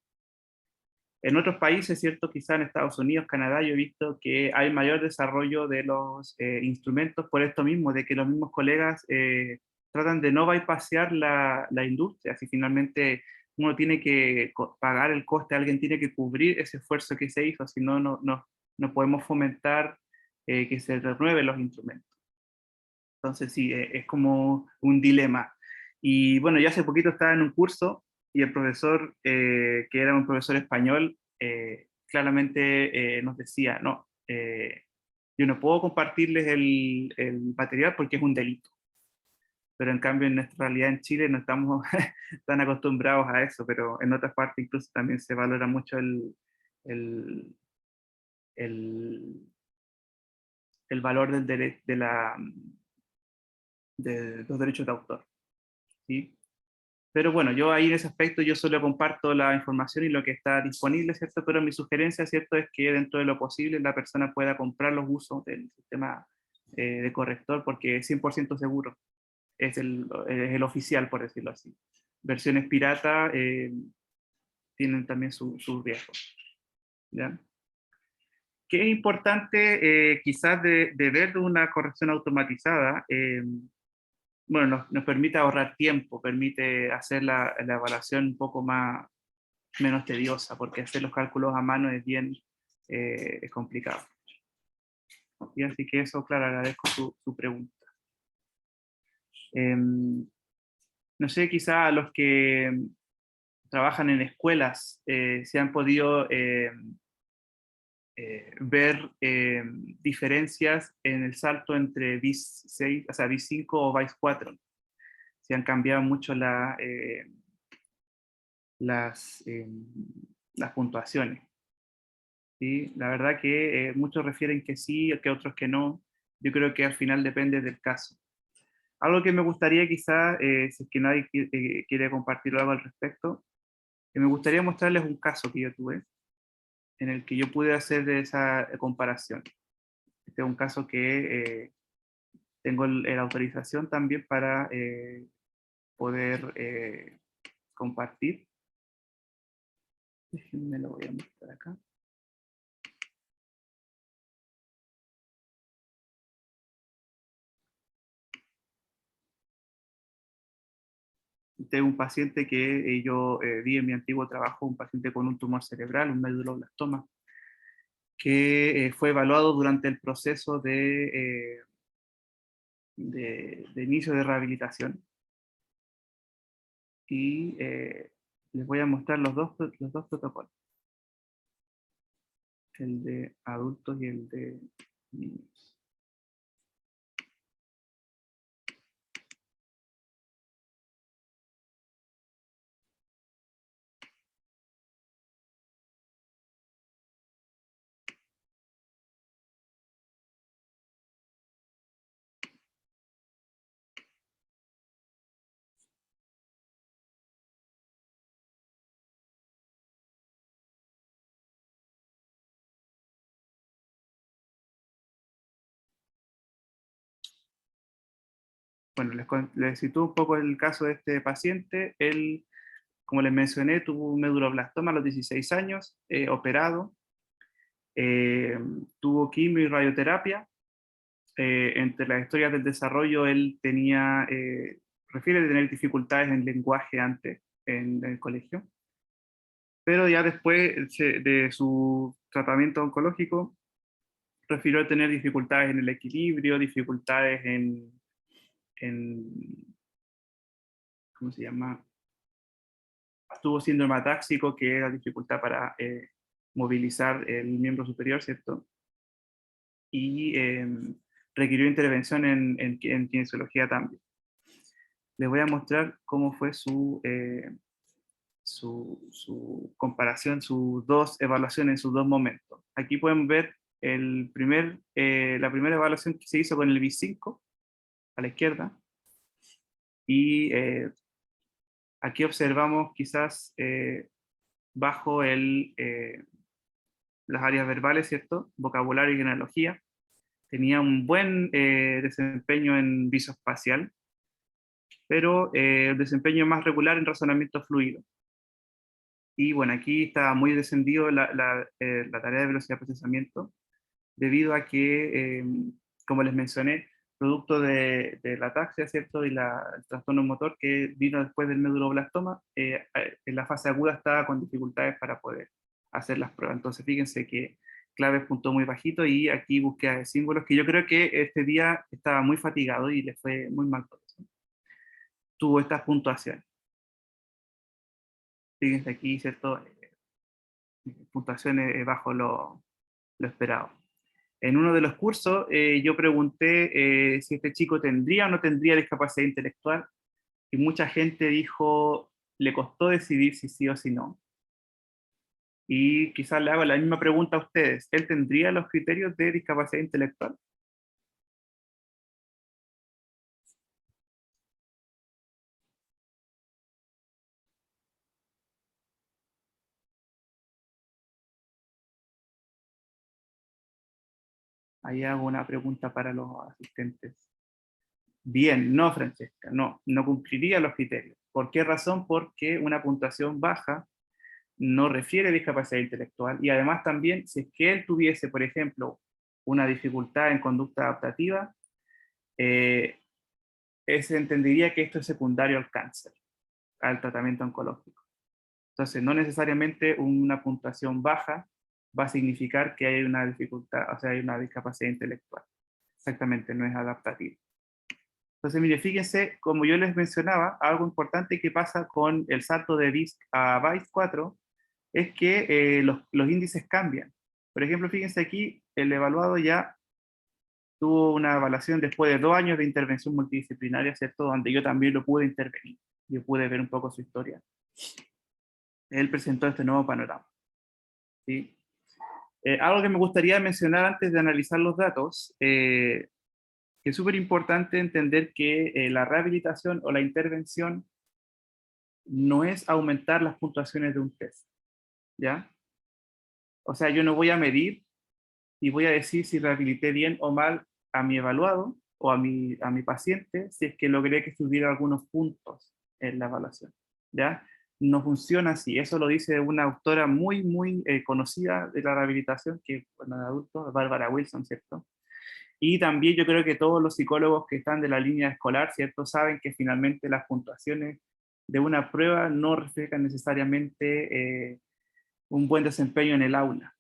En otros países, ¿cierto? Quizá en Estados Unidos, Canadá, yo he visto que hay mayor desarrollo de los instrumentos por esto mismo, de que los mismos colegas tratan de no bypassear la industria, si finalmente uno tiene que pagar el coste, alguien tiene que cubrir ese esfuerzo que se hizo, si no, no podemos fomentar que se renueven los instrumentos. Entonces sí, es como un dilema. Y bueno, yo hace poquito estaba en un curso y el profesor, que era un profesor español, claramente nos decía, no, yo no puedo compartirles el material porque es un delito. Pero en cambio en nuestra realidad en Chile no estamos tan acostumbrados a eso, pero en otras partes incluso también se valora mucho el, el, el valor de, de los derechos de autor. ¿Sí? Pero bueno, yo ahí en ese aspecto yo solo comparto la información y lo que está disponible, ¿cierto? Pero mi sugerencia, ¿cierto?, es que dentro de lo posible la persona pueda comprar los usos del sistema de corrector porque es 100% seguro, es el oficial, por decirlo así. Versiones pirata tienen también sus riesgos, ¿ya? ¿Qué es importante quizás de ver de una corrección automatizada? Bueno, nos permite ahorrar tiempo, permite hacer la evaluación un poco menos tediosa, porque hacer los cálculos a mano es bien es complicado. Y así que eso, claro, agradezco su pregunta. No sé, quizá a los que trabajan en escuelas se han podido ver diferencias en el salto entre BIS 6, o sea, BIS 5 o BIS 4. Se han cambiado mucho las, las puntuaciones. ¿Sí? La verdad que muchos refieren que sí, que otros que no. Yo creo que al final depende del caso. Algo que me gustaría quizás, si es que nadie quiere compartir algo al respecto, que me gustaría mostrarles un caso que yo tuve, en el que yo pude hacer esa comparación. Este es un caso que tengo la autorización también para poder compartir. Déjenme lo voy a mostrar acá. Este es un paciente que yo vi en mi antiguo trabajo, un paciente con un tumor cerebral, un medulloblastoma, que fue evaluado durante el proceso de inicio de rehabilitación. Y les voy a mostrar los dos protocolos, el de adultos y el de niños. Bueno, les sitúo un poco el caso de este paciente. Él, como les mencioné, tuvo un medulloblastoma a los 16 años, operado, eh, tuvo quimio y radioterapia. Entre las historias del desarrollo, él tenía, refiere a tener dificultades en lenguaje antes en el colegio, pero ya después de su tratamiento oncológico, refirió a tener dificultades en el equilibrio, dificultades en ¿cómo se llama? Tuvo síndrome atáxico, que era dificultad para movilizar el miembro superior, ¿cierto? Y requirió intervención en kinesiología también. Les voy a mostrar cómo fue su comparación, sus dos evaluaciones en sus dos momentos. Aquí pueden ver la primera evaluación que se hizo con el BIS-5 a la izquierda, y aquí observamos quizás bajo las áreas verbales, ¿cierto? Vocabulario y analogía. Tenía un buen desempeño en visoespacial, pero desempeño más regular en razonamiento fluido. Y bueno, aquí está muy descendido la tarea de velocidad de procesamiento, debido a que, como les mencioné, producto de la ataxia, ¿cierto? Y el trastorno motor que vino después del medulloblastoma, en la fase aguda estaba con dificultades para poder hacer las pruebas. Entonces, fíjense que claves puntó muy bajito, y aquí búsqueda de símbolos, que yo creo que este día estaba muy fatigado y le fue muy mal por eso. Tuvo estas puntuaciones. Fíjense aquí, ¿cierto? Puntuaciones bajo lo esperado. En uno de los cursos yo pregunté si este chico tendría o no tendría discapacidad intelectual, y mucha gente dijo, le costó decidir si sí o si no. Y quizás le hago la misma pregunta a ustedes, ¿él tendría los criterios de discapacidad intelectual? Ahí hago una pregunta para los asistentes. Bien, no, Francesca, no cumpliría los criterios. ¿Por qué razón? Porque una puntuación baja no refiere a discapacidad intelectual, y además también, si es que él tuviese, por ejemplo, una dificultad en conducta adaptativa, se entendería que esto es secundario al cáncer, al tratamiento oncológico. Entonces, no necesariamente una puntuación baja va a significar que hay una dificultad, o sea, hay una discapacidad intelectual. Exactamente, no es adaptativo. Entonces, mire, fíjense, como yo les mencionaba, algo importante que pasa con el salto de BISC a BAIS-4 es que los índices cambian. Por ejemplo, fíjense aquí, el evaluado ya tuvo una evaluación después de 2 años de intervención multidisciplinaria, ¿cierto? Donde yo también lo pude intervenir. Yo pude ver un poco su historia. Él presentó este nuevo panorama, ¿sí? Algo que me gustaría mencionar antes de analizar los datos, que es súper importante entender que la rehabilitación o la intervención no es aumentar las puntuaciones de un test, ¿ya? O sea, yo no voy a medir y voy a decir si rehabilité bien o mal a mi evaluado o a mi paciente si es que logré que subiera algunos puntos en la evaluación, ¿ya? No funciona así. Eso lo dice una autora muy, muy conocida de la rehabilitación, que bueno, de adultos, Bárbara Wilson, ¿cierto? Y también yo creo que todos los psicólogos que están de la línea escolar, ¿cierto?, saben que finalmente las puntuaciones de una prueba no reflejan necesariamente un buen desempeño en el aula.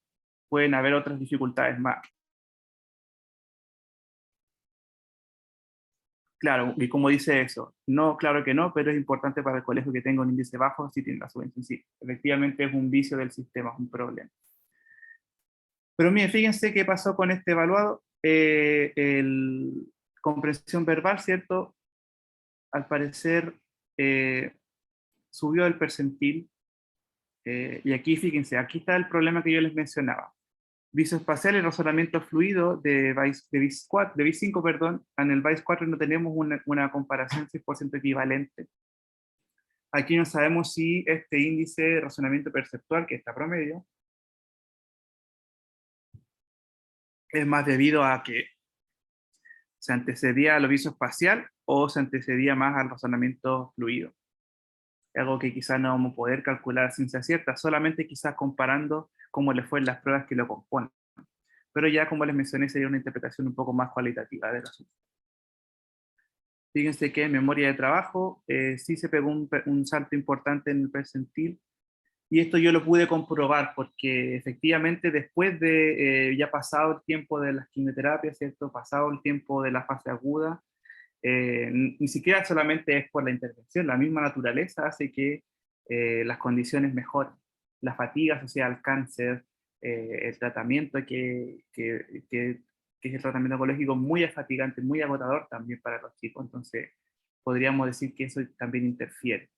Pueden haber otras dificultades más. Claro, y como dice eso, no, claro que no, pero es importante para el colegio que tenga un índice bajo si tiene la subvención. Sí, efectivamente es un vicio del sistema, es un problema. Pero miren, fíjense qué pasó con este evaluado. Comprensión verbal, ¿cierto? Al parecer subió el percentil. Y aquí, fíjense, aquí está el problema que yo les mencionaba. Visoespacial y razonamiento fluido de BIS 5, perdón, en el BIS 4 no tenemos una comparación 100% equivalente. Aquí no sabemos si este índice de razonamiento perceptual, que está promedio, es más debido a que se antecedía al visoespacial o se antecedía más al razonamiento fluido. Algo que quizás no vamos a poder calcular a ciencia cierta, solamente quizás comparando cómo le fue en las pruebas que lo componen. Pero ya, como les mencioné, sería una interpretación un poco más cualitativa del asunto. Fíjense que en memoria de trabajo sí se pegó un salto importante en el percentil, y esto yo lo pude comprobar porque efectivamente después de ya pasado el tiempo de las quimioterapias, ¿cierto? Pasado el tiempo de la fase aguda, ni siquiera solamente es por la intervención, la misma naturaleza hace que las condiciones mejoren. La fatiga asociada al cáncer, el tratamiento que es el tratamiento oncológico muy fatigante, muy agotador también para los chicos, entonces podríamos decir que eso también interfiere.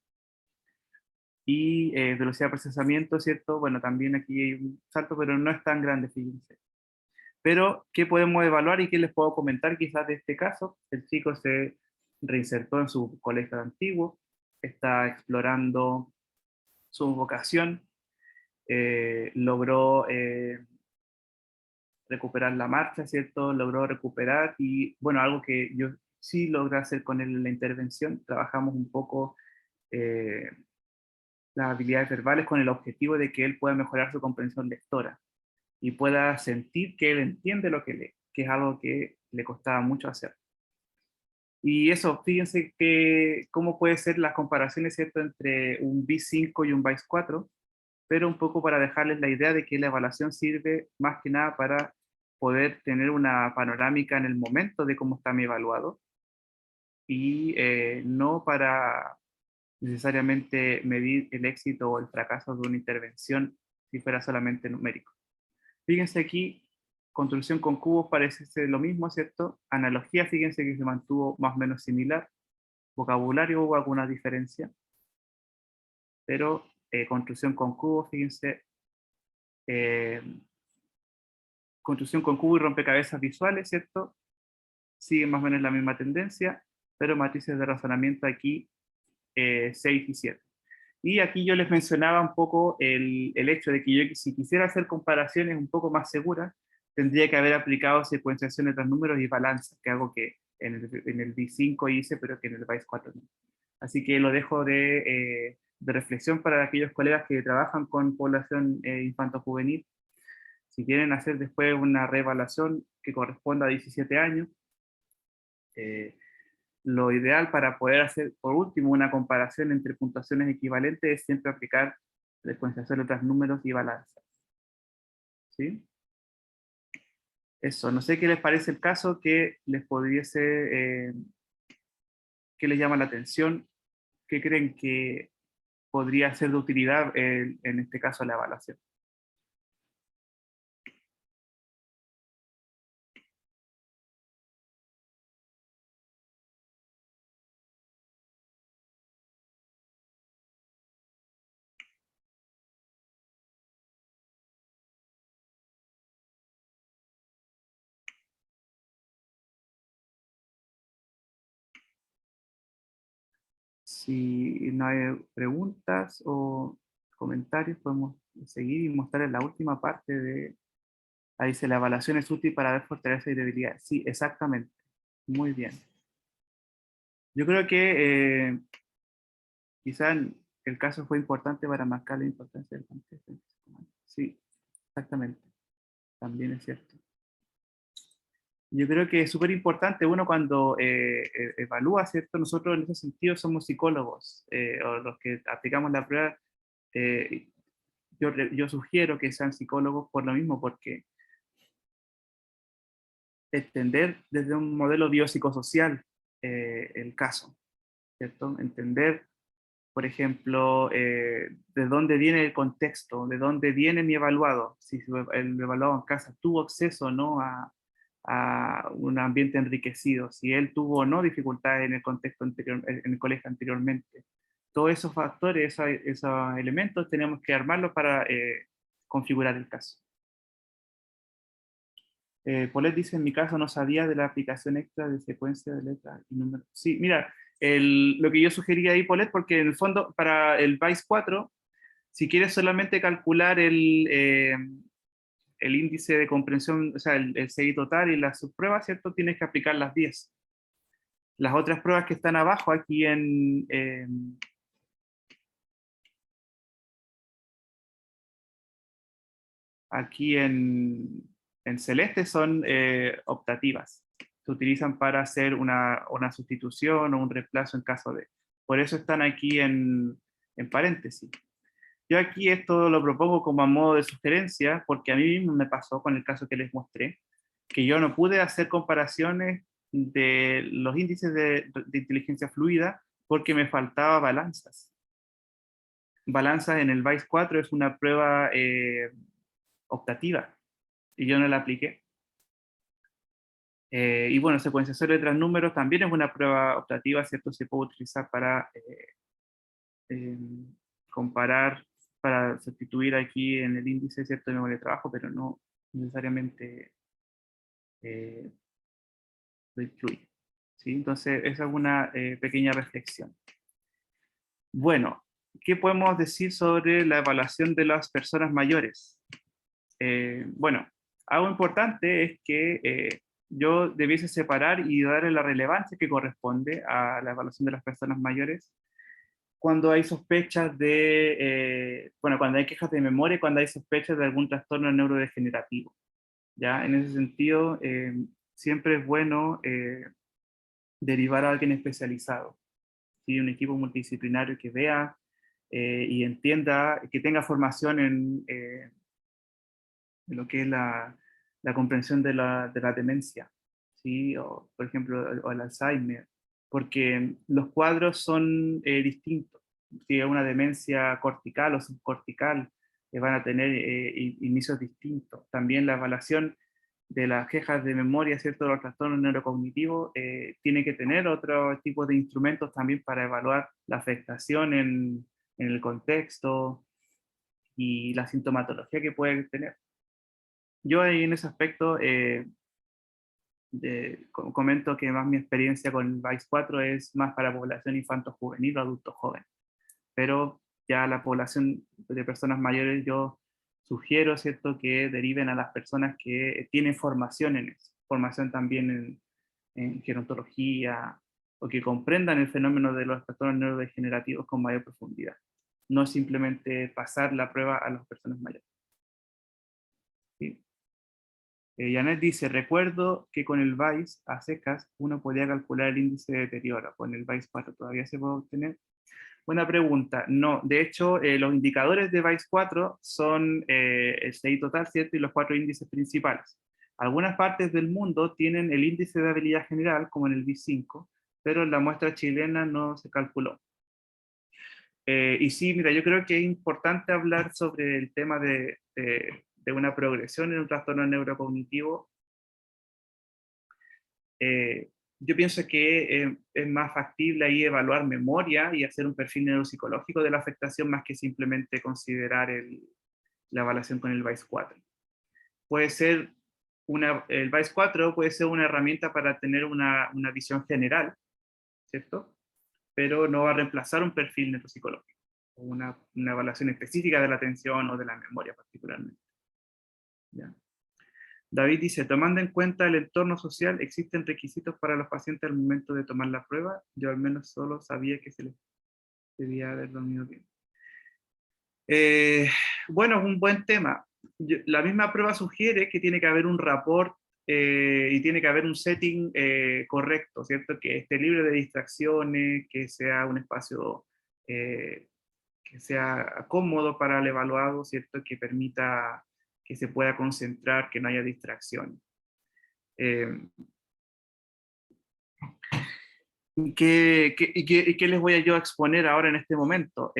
Y velocidad de procesamiento, ¿cierto? Bueno, también aquí hay un salto, pero no es tan grande, fíjense. Pero, ¿qué podemos evaluar y qué les puedo comentar quizás de este caso? El chico se reinsertó en su colegio antiguo, está explorando su vocación, logró recuperar la marcha, ¿cierto? Logró recuperar y, bueno, algo que yo sí logré hacer con él en la intervención, trabajamos un poco eh, las habilidades verbales con el objetivo de que él pueda mejorar su comprensión lectora y pueda sentir que él entiende lo que lee, que es algo que le costaba mucho hacer. Y eso, fíjense que cómo puede ser las comparaciones, ¿cierto?, entre un BIS 5 y un BIS 4, pero un poco para dejarles la idea de que la evaluación sirve más que nada para poder tener una panorámica en el momento de cómo está mi evaluado y no para necesariamente medir el éxito o el fracaso de una intervención si fuera solamente numérico. Fíjense aquí, construcción con cubos parece ser lo mismo, ¿cierto? Analogía, fíjense que se mantuvo más o menos similar. Vocabulario hubo alguna diferencia, pero construcción con cubos, fíjense, eh, construcción con cubos y rompecabezas visuales, ¿cierto? Siguen más o menos la misma tendencia, pero matrices de razonamiento aquí 6 y 7. Y aquí yo les mencionaba un poco el hecho de que yo, si quisiera hacer comparaciones un poco más seguras, tendría que haber aplicado secuenciación de transnúmeros y balanza, que algo que en el B5 hice, pero que en el BICE 4 no. Así que lo dejo de reflexión para aquellos colegas que trabajan con población infanto-juvenil. Si quieren hacer después una reevaluación que corresponda a 17 años, lo ideal para poder hacer, por último, una comparación entre puntuaciones equivalentes es siempre aplicar secuenciación de transnúmeros y balanza. ¿Sí? Eso, no sé qué les parece el caso, que les pudiese, qué les llama la atención, qué creen que podría ser de utilidad en este caso la evaluación. Si no hay preguntas o comentarios, podemos seguir y mostrar la última parte de... Ahí dice, la evaluación es útil para ver fortalezas y debilidades. Sí, exactamente. Muy bien. Yo creo que quizá el caso fue importante para marcar la importancia del contexto. Sí, exactamente. También es cierto. Yo creo que es súper importante uno cuando evalúa, ¿cierto? Nosotros en ese sentido somos psicólogos, o los que aplicamos la prueba. eh, yo sugiero que sean psicólogos por lo mismo, porque entender desde un modelo biopsicosocial el caso, ¿cierto? Entender, por ejemplo, de dónde viene el contexto, de dónde viene mi evaluado, si el evaluado en casa tuvo acceso o no a un ambiente enriquecido, si él tuvo o no dificultades en el contexto anterior, en el colegio anteriormente. Todos esos factores, esos elementos, tenemos que armarlos para configurar el caso. Paulette dice, en mi caso no sabía de la aplicación extra de secuencia de letras y números. Sí, mira, lo que yo sugería ahí, Paulette, porque en el fondo para el BICE 4, si quieres solamente calcular el índice de comprensión, o sea, el CI total y las subpruebas, ¿cierto? Tienes que aplicar las 10. Las otras pruebas que están abajo aquí aquí en celeste son optativas. Se utilizan para hacer una sustitución o un reemplazo en caso de. Por eso están aquí en paréntesis. Yo aquí esto lo propongo como a modo de sugerencia, porque a mí mismo me pasó con el caso que les mostré, que yo no pude hacer comparaciones de los índices de inteligencia fluida porque me faltaba balanzas. Balanzas en el BICE 4 es una prueba optativa y yo no la apliqué. Y bueno, secuenciación de números también es una prueba optativa, ¿cierto? Se puede utilizar para eh, comparar, para sustituir aquí en el índice, ¿cierto?, de memoria de trabajo, pero no necesariamente eh, lo incluye. ¿Sí? Entonces, esa es una pequeña reflexión. Bueno, ¿qué podemos decir sobre la evaluación de las personas mayores? Bueno, algo importante es que yo debiese separar y darle la relevancia que corresponde a la evaluación de las personas mayores cuando hay sospechas bueno, cuando hay quejas de memoria y cuando hay sospechas de algún trastorno neurodegenerativo. ¿Ya? En ese sentido, siempre es bueno derivar a alguien especializado, ¿sí? Un equipo multidisciplinario que vea y entienda, que tenga formación en lo que es la comprensión de la demencia, ¿sí? O, por ejemplo, o el Alzheimer, porque los cuadros son distintos. Si es una demencia cortical o subcortical, van a tener inicios distintos. También la evaluación de las quejas de memoria, ¿cierto?, los trastornos neurocognitivos, tiene que tener otro tipo de instrumentos también para evaluar la afectación en el contexto y la sintomatología que puede tener. Yo ahí en ese aspecto comento que más mi experiencia con el VICE 4 es más para población infanto-juvenil o adulto joven, pero ya la población de personas mayores yo sugiero, ¿cierto?, que deriven a las personas que tienen formación en eso, formación también en gerontología, o que comprendan el fenómeno de los trastornos neurodegenerativos con mayor profundidad. No simplemente pasar la prueba a las personas mayores. ¿Sí? Janet dice, recuerdo que con el VAIS a secas uno podía calcular el índice de deterioro. Con el VAIS 4 todavía se puede obtener. Buena pregunta. No, de hecho, los indicadores de VAIS 4 son el CI total, ¿cierto? Y los 4 índices principales. Algunas partes del mundo tienen el índice de habilidad general, como en el VIS 5, pero en la muestra chilena no se calculó. Y sí, mira, yo creo que es importante hablar sobre el tema de una progresión en un trastorno neurocognitivo. Yo pienso que es más factible ahí evaluar memoria y hacer un perfil neuropsicológico de la afectación más que simplemente considerar la evaluación con el VAIS 4. Puede ser el VAIS 4 puede ser una herramienta para tener una visión general, ¿cierto? Pero no va a reemplazar un perfil neuropsicológico, o una evaluación específica de la atención o de la memoria particularmente. ¿Ya? David dice, tomando en cuenta el entorno social, ¿existen requisitos para los pacientes al momento de tomar la prueba? Yo al menos solo sabía que se les debía haber dormido bien. Bueno, es un buen tema. La misma prueba sugiere que tiene que haber un rapport y tiene que haber un setting correcto, ¿cierto? Que esté libre de distracciones, que sea un espacio que sea cómodo para el evaluado, ¿cierto? Que permita que se pueda concentrar, que no haya distracciones. ¿Qué les voy a yo exponer ahora en este momento?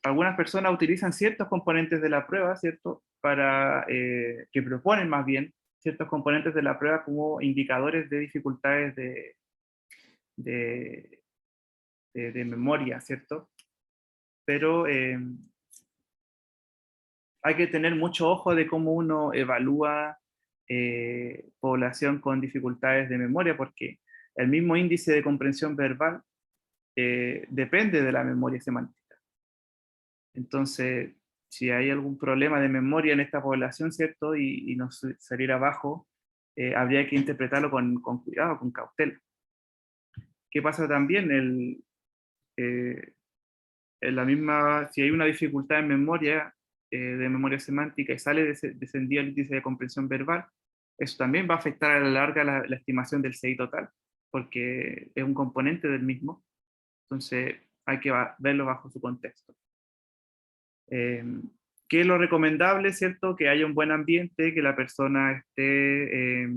Algunas personas utilizan ciertos componentes de la prueba, ¿cierto? Que proponen más bien ciertos componentes de la prueba como indicadores de dificultades de, de memoria, ¿cierto? Pero hay que tener mucho ojo de cómo uno evalúa población con dificultades de memoria, porque el mismo índice de comprensión verbal depende de la memoria semántica. Entonces, si hay algún problema de memoria en esta población, ¿cierto? Y nos salir abajo, habría que interpretarlo con cuidado, con cautela. ¿Qué pasa también? En la misma, si hay una dificultad en memoria, de memoria semántica y sale descendido el índice de comprensión verbal, eso también va a afectar a la larga la estimación del CI total, porque es un componente del mismo. Entonces, hay que verlo bajo su contexto. ¿Qué es lo recomendable, cierto? Que haya un buen ambiente, que la persona esté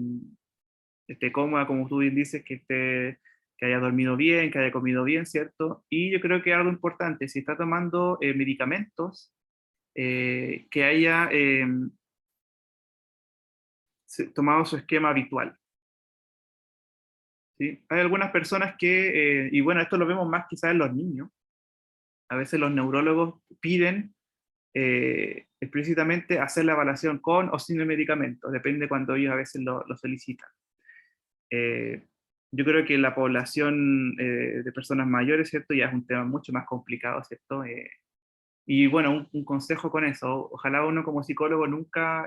cómoda, como tú bien dices, que haya dormido bien, que haya comido bien, ¿cierto? Y yo creo que algo importante, si está tomando medicamentos, que haya tomado su esquema habitual. ¿Sí? Hay algunas personas que, y bueno, esto lo vemos más quizás en los niños, a veces los neurólogos piden explícitamente hacer la evaluación con o sin el medicamento, depende cuando ellos a veces lo solicitan. Yo creo que la población de personas mayores, ¿cierto? Ya es un tema mucho más complicado, ¿cierto? Y bueno, un consejo con eso, ojalá uno como psicólogo nunca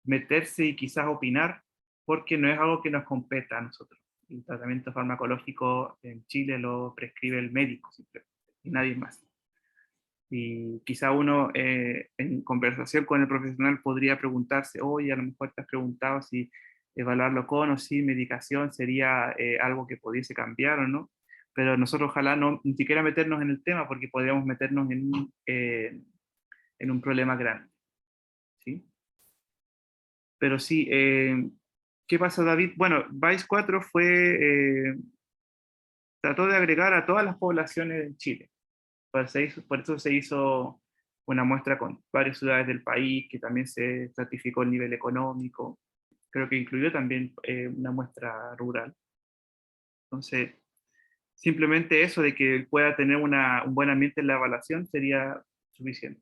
meterse y quizás opinar, porque no es algo que nos competa a nosotros. El tratamiento farmacológico en Chile lo prescribe el médico, simplemente, y nadie más. Y quizá uno en conversación con el profesional podría preguntarse, oye, a lo mejor te has preguntado si evaluarlo con o sin medicación sería algo que pudiese cambiar o no, pero nosotros ojalá no ni siquiera meternos en el tema porque podríamos meternos en un problema grande, ¿sí? Pero sí, ¿qué pasa, David? Bueno, VICE 4 trató de agregar a todas las poblaciones en Chile. Por eso se hizo una muestra con varias ciudades del país, que también se estratificó el nivel económico. Creo que incluyó también una muestra rural. Entonces, simplemente eso de que pueda tener un buen ambiente en la evaluación sería suficiente.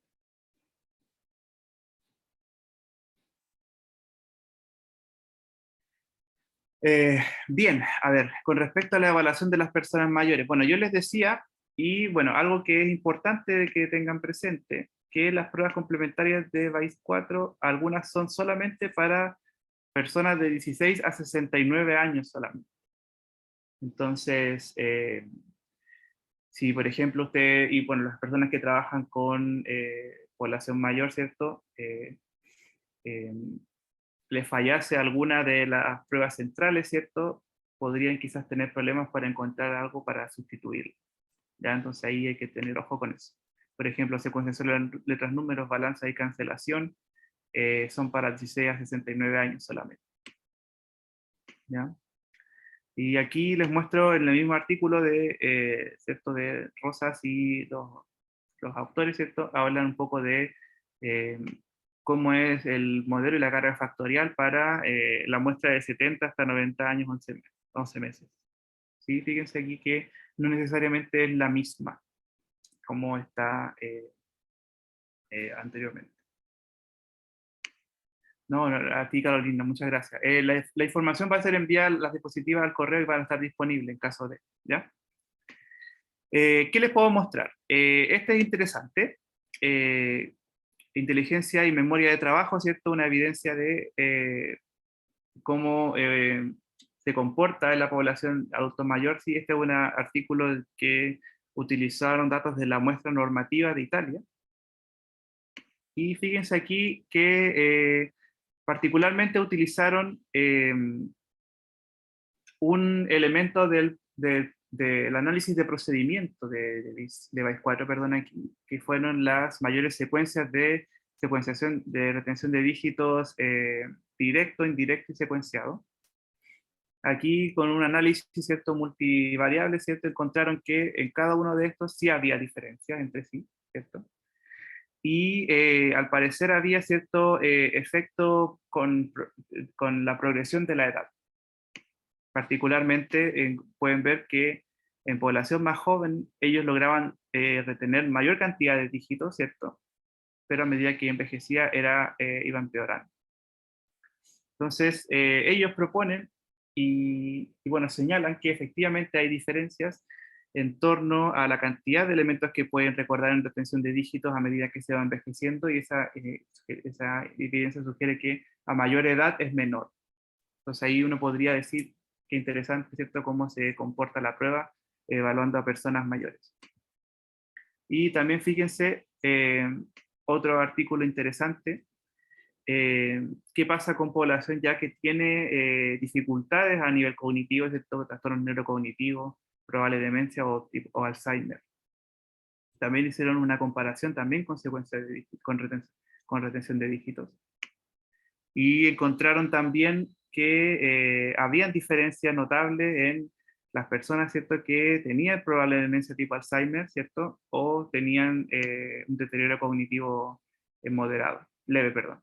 Bien, a ver, con respecto a la evaluación de las personas mayores, bueno, yo les decía, y bueno, algo que es importante de que tengan presente, que las pruebas complementarias de BAIS-4, algunas son solamente para personas de 16 a 69 años solamente. Entonces, si por ejemplo usted, y bueno, las personas que trabajan con población mayor, ¿cierto? Eh, les fallase alguna de las pruebas centrales, ¿cierto? Podrían quizás tener problemas para encontrar algo para sustituirlo. ¿Ya? Entonces ahí hay que tener ojo con eso. Por ejemplo, secuenciación de letras, números, balanza y cancelación son para 16 a 69 años solamente. ¿Ya? Y aquí les muestro en el mismo artículo de, ¿cierto? De Rosas y los autores, ¿cierto? Hablan un poco de eh, cómo es el modelo y la carga factorial para la muestra de 70 hasta 90 años, 11 meses. ¿Sí? Fíjense aquí que no necesariamente es la misma como está anteriormente. No, no, a ti Carolina, muchas gracias. La información va a ser enviada, las diapositivas al correo y van a estar disponibles en caso de, ¿ya? ¿Qué les puedo mostrar? Este es interesante. Inteligencia y memoria de trabajo, ¿cierto? Una evidencia de cómo se comporta en la población adulto mayor. Sí, este es un artículo que utilizaron datos de la muestra normativa de Italia. Y fíjense aquí que particularmente utilizaron un elemento del análisis de procedimiento de BAIS-4, perdón, aquí, que fueron las mayores secuencias de secuenciación de retención de dígitos directo, indirecto y secuenciado. Aquí con un análisis, ¿cierto?, multivariable, ¿cierto?, encontraron que en cada uno de estos sí había diferencias entre sí, ¿cierto? Y al parecer había cierto efecto con la progresión de la edad. Particularmente pueden ver que en población más joven ellos lograban retener mayor cantidad de dígitos, ¿cierto? Pero a medida que envejecía iba empeorando. Entonces ellos proponen y bueno, señalan que efectivamente hay diferencias en torno a la cantidad de elementos que pueden recordar en retención de dígitos a medida que se va envejeciendo, y esa evidencia sugiere que a mayor edad es menor. Entonces ahí uno podría decir que interesante, ¿cierto?, cómo se comporta la prueba evaluando a personas mayores. Y también fíjense, otro artículo interesante, qué pasa con población ya que tiene dificultades a nivel cognitivo, ¿cierto?, trastornos neurocognitivos, probable demencia o Alzheimer. También hicieron una comparación también con con retención de dígitos. Y encontraron también que habían diferencias notables en las personas, ¿cierto?, que tenían probable demencia tipo Alzheimer, ¿cierto?, o tenían un deterioro cognitivo moderado, leve, perdón.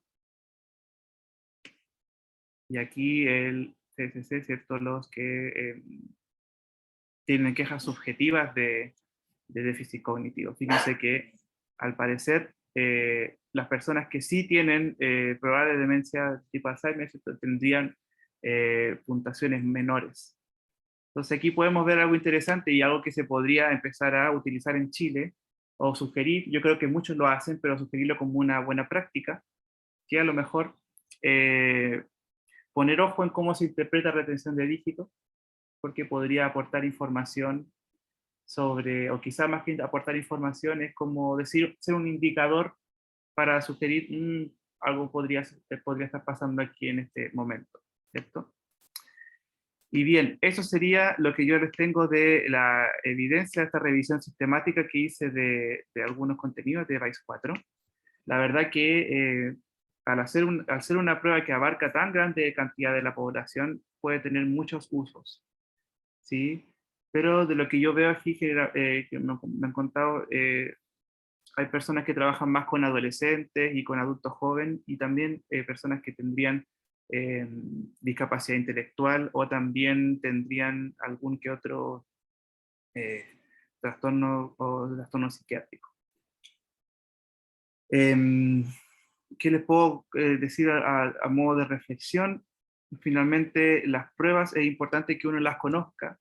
Y aquí el CSC, ¿cierto?, los que tienen quejas subjetivas de déficit cognitivo. Fíjense que al parecer las personas que sí tienen probable demencia tipo Alzheimer, ¿cierto?, tendrían puntuaciones menores. Entonces aquí podemos ver algo interesante y algo que se podría empezar a utilizar en Chile, o sugerir, yo creo que muchos lo hacen, pero sugerirlo como una buena práctica, que a lo mejor poner ojo en cómo se interpreta retención de dígitos, porque podría aportar información sobre, o quizá más que aportar información, es como decir, ser un indicador para sugerir algo podría estar pasando aquí en este momento, ¿cierto? Y bien, eso sería lo que yo les tengo de la evidencia de esta revisión sistemática que hice de algunos contenidos de BAIS-4. La verdad que al ser una prueba que abarca tan grande cantidad de la población, puede tener muchos usos, ¿sí? Pero de lo que yo veo aquí, que me han contado, hay personas que trabajan más con adolescentes y con adultos jóvenes, y también personas que tendrían discapacidad intelectual o también tendrían algún que otro eh, trastorno psiquiátrico. ¿Qué les puedo decir a modo de reflexión? Finalmente, las pruebas es importante que uno las conozca,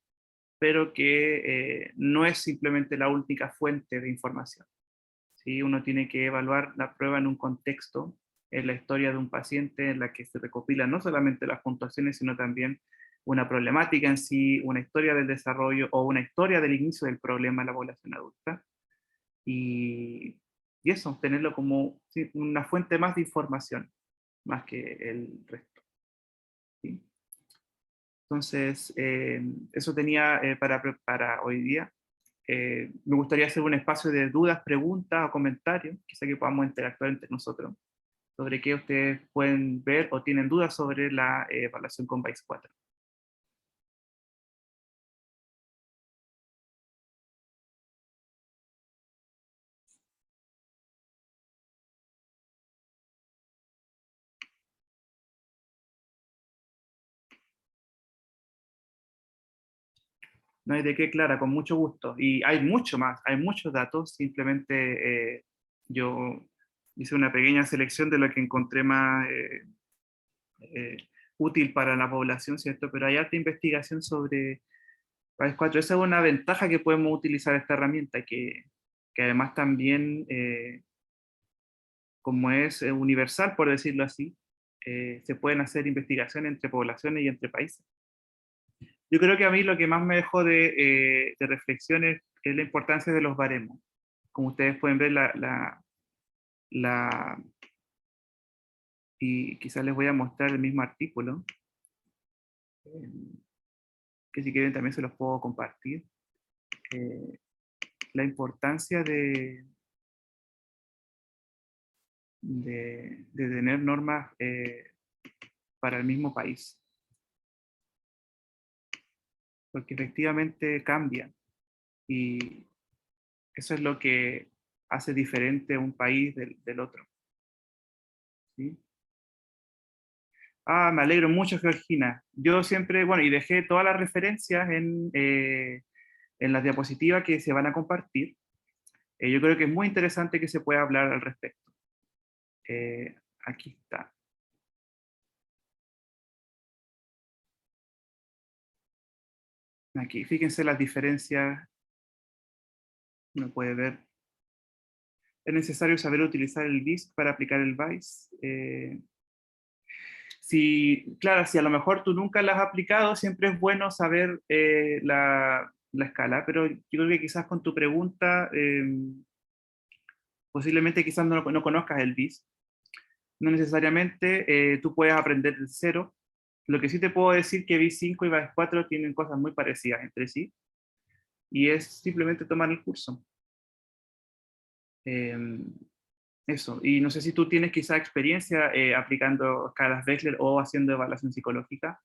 pero que no es simplemente la única fuente de información. ¿sí? Uno tiene que evaluar la prueba en un contexto, en la historia de un paciente, en la que se recopilan no solamente las puntuaciones, sino también una problemática en sí, una historia del desarrollo o una historia del inicio del problema en la población adulta. Y eso, tenerlo como sí, una fuente más de información, más que el resto. ¿Sí? Entonces, eso tenía para hoy día. Me gustaría hacer un espacio de dudas, preguntas o comentarios, quizá que podamos interactuar entre nosotros, sobre qué ustedes pueden ver o tienen dudas sobre la evaluación con BAIS 4. No hay de qué, Clara, con mucho gusto. Y hay mucho más, hay muchos datos, simplemente yo hice una pequeña selección de lo que encontré más eh, útil para la población, ¿cierto? Pero hay alta investigación sobre PAES 4. Esa es una ventaja que podemos utilizar esta herramienta, que además también, como es universal, por decirlo así, se pueden hacer investigaciones entre poblaciones y entre países. Yo creo que a mí lo que más me dejó de reflexión es la importancia de los baremos. Como ustedes pueden ver, la, y quizás les voy a mostrar el mismo artículo, eh, que si quieren también se los puedo compartir. Eh, la importancia de tener normas para el mismo país, porque efectivamente cambian y eso es lo que hace diferente a un país del otro. ¿Sí? Ah, me alegro mucho, Georgina. Yo siempre, bueno, y dejé todas las referencias en las diapositivas que se van a compartir. Yo creo que es muy interesante que se pueda hablar al respecto. Aquí está. Aquí, fíjense las diferencias. Uno puede ver. Es necesario saber utilizar el BISC para aplicar el BICE. Si, claro, si a lo mejor tú nunca la has aplicado, siempre es bueno saber la escala, pero yo creo que quizás con tu pregunta, posiblemente quizás no conozcas el BIS. No necesariamente tú puedes aprender de cero. Lo que sí te puedo decir que BIS 5 y BIS 4 tienen cosas muy parecidas entre sí, y es simplemente tomar el curso. Eh, Eso, y no sé si tú tienes quizá experiencia aplicando escalas Wechsler o haciendo evaluación psicológica.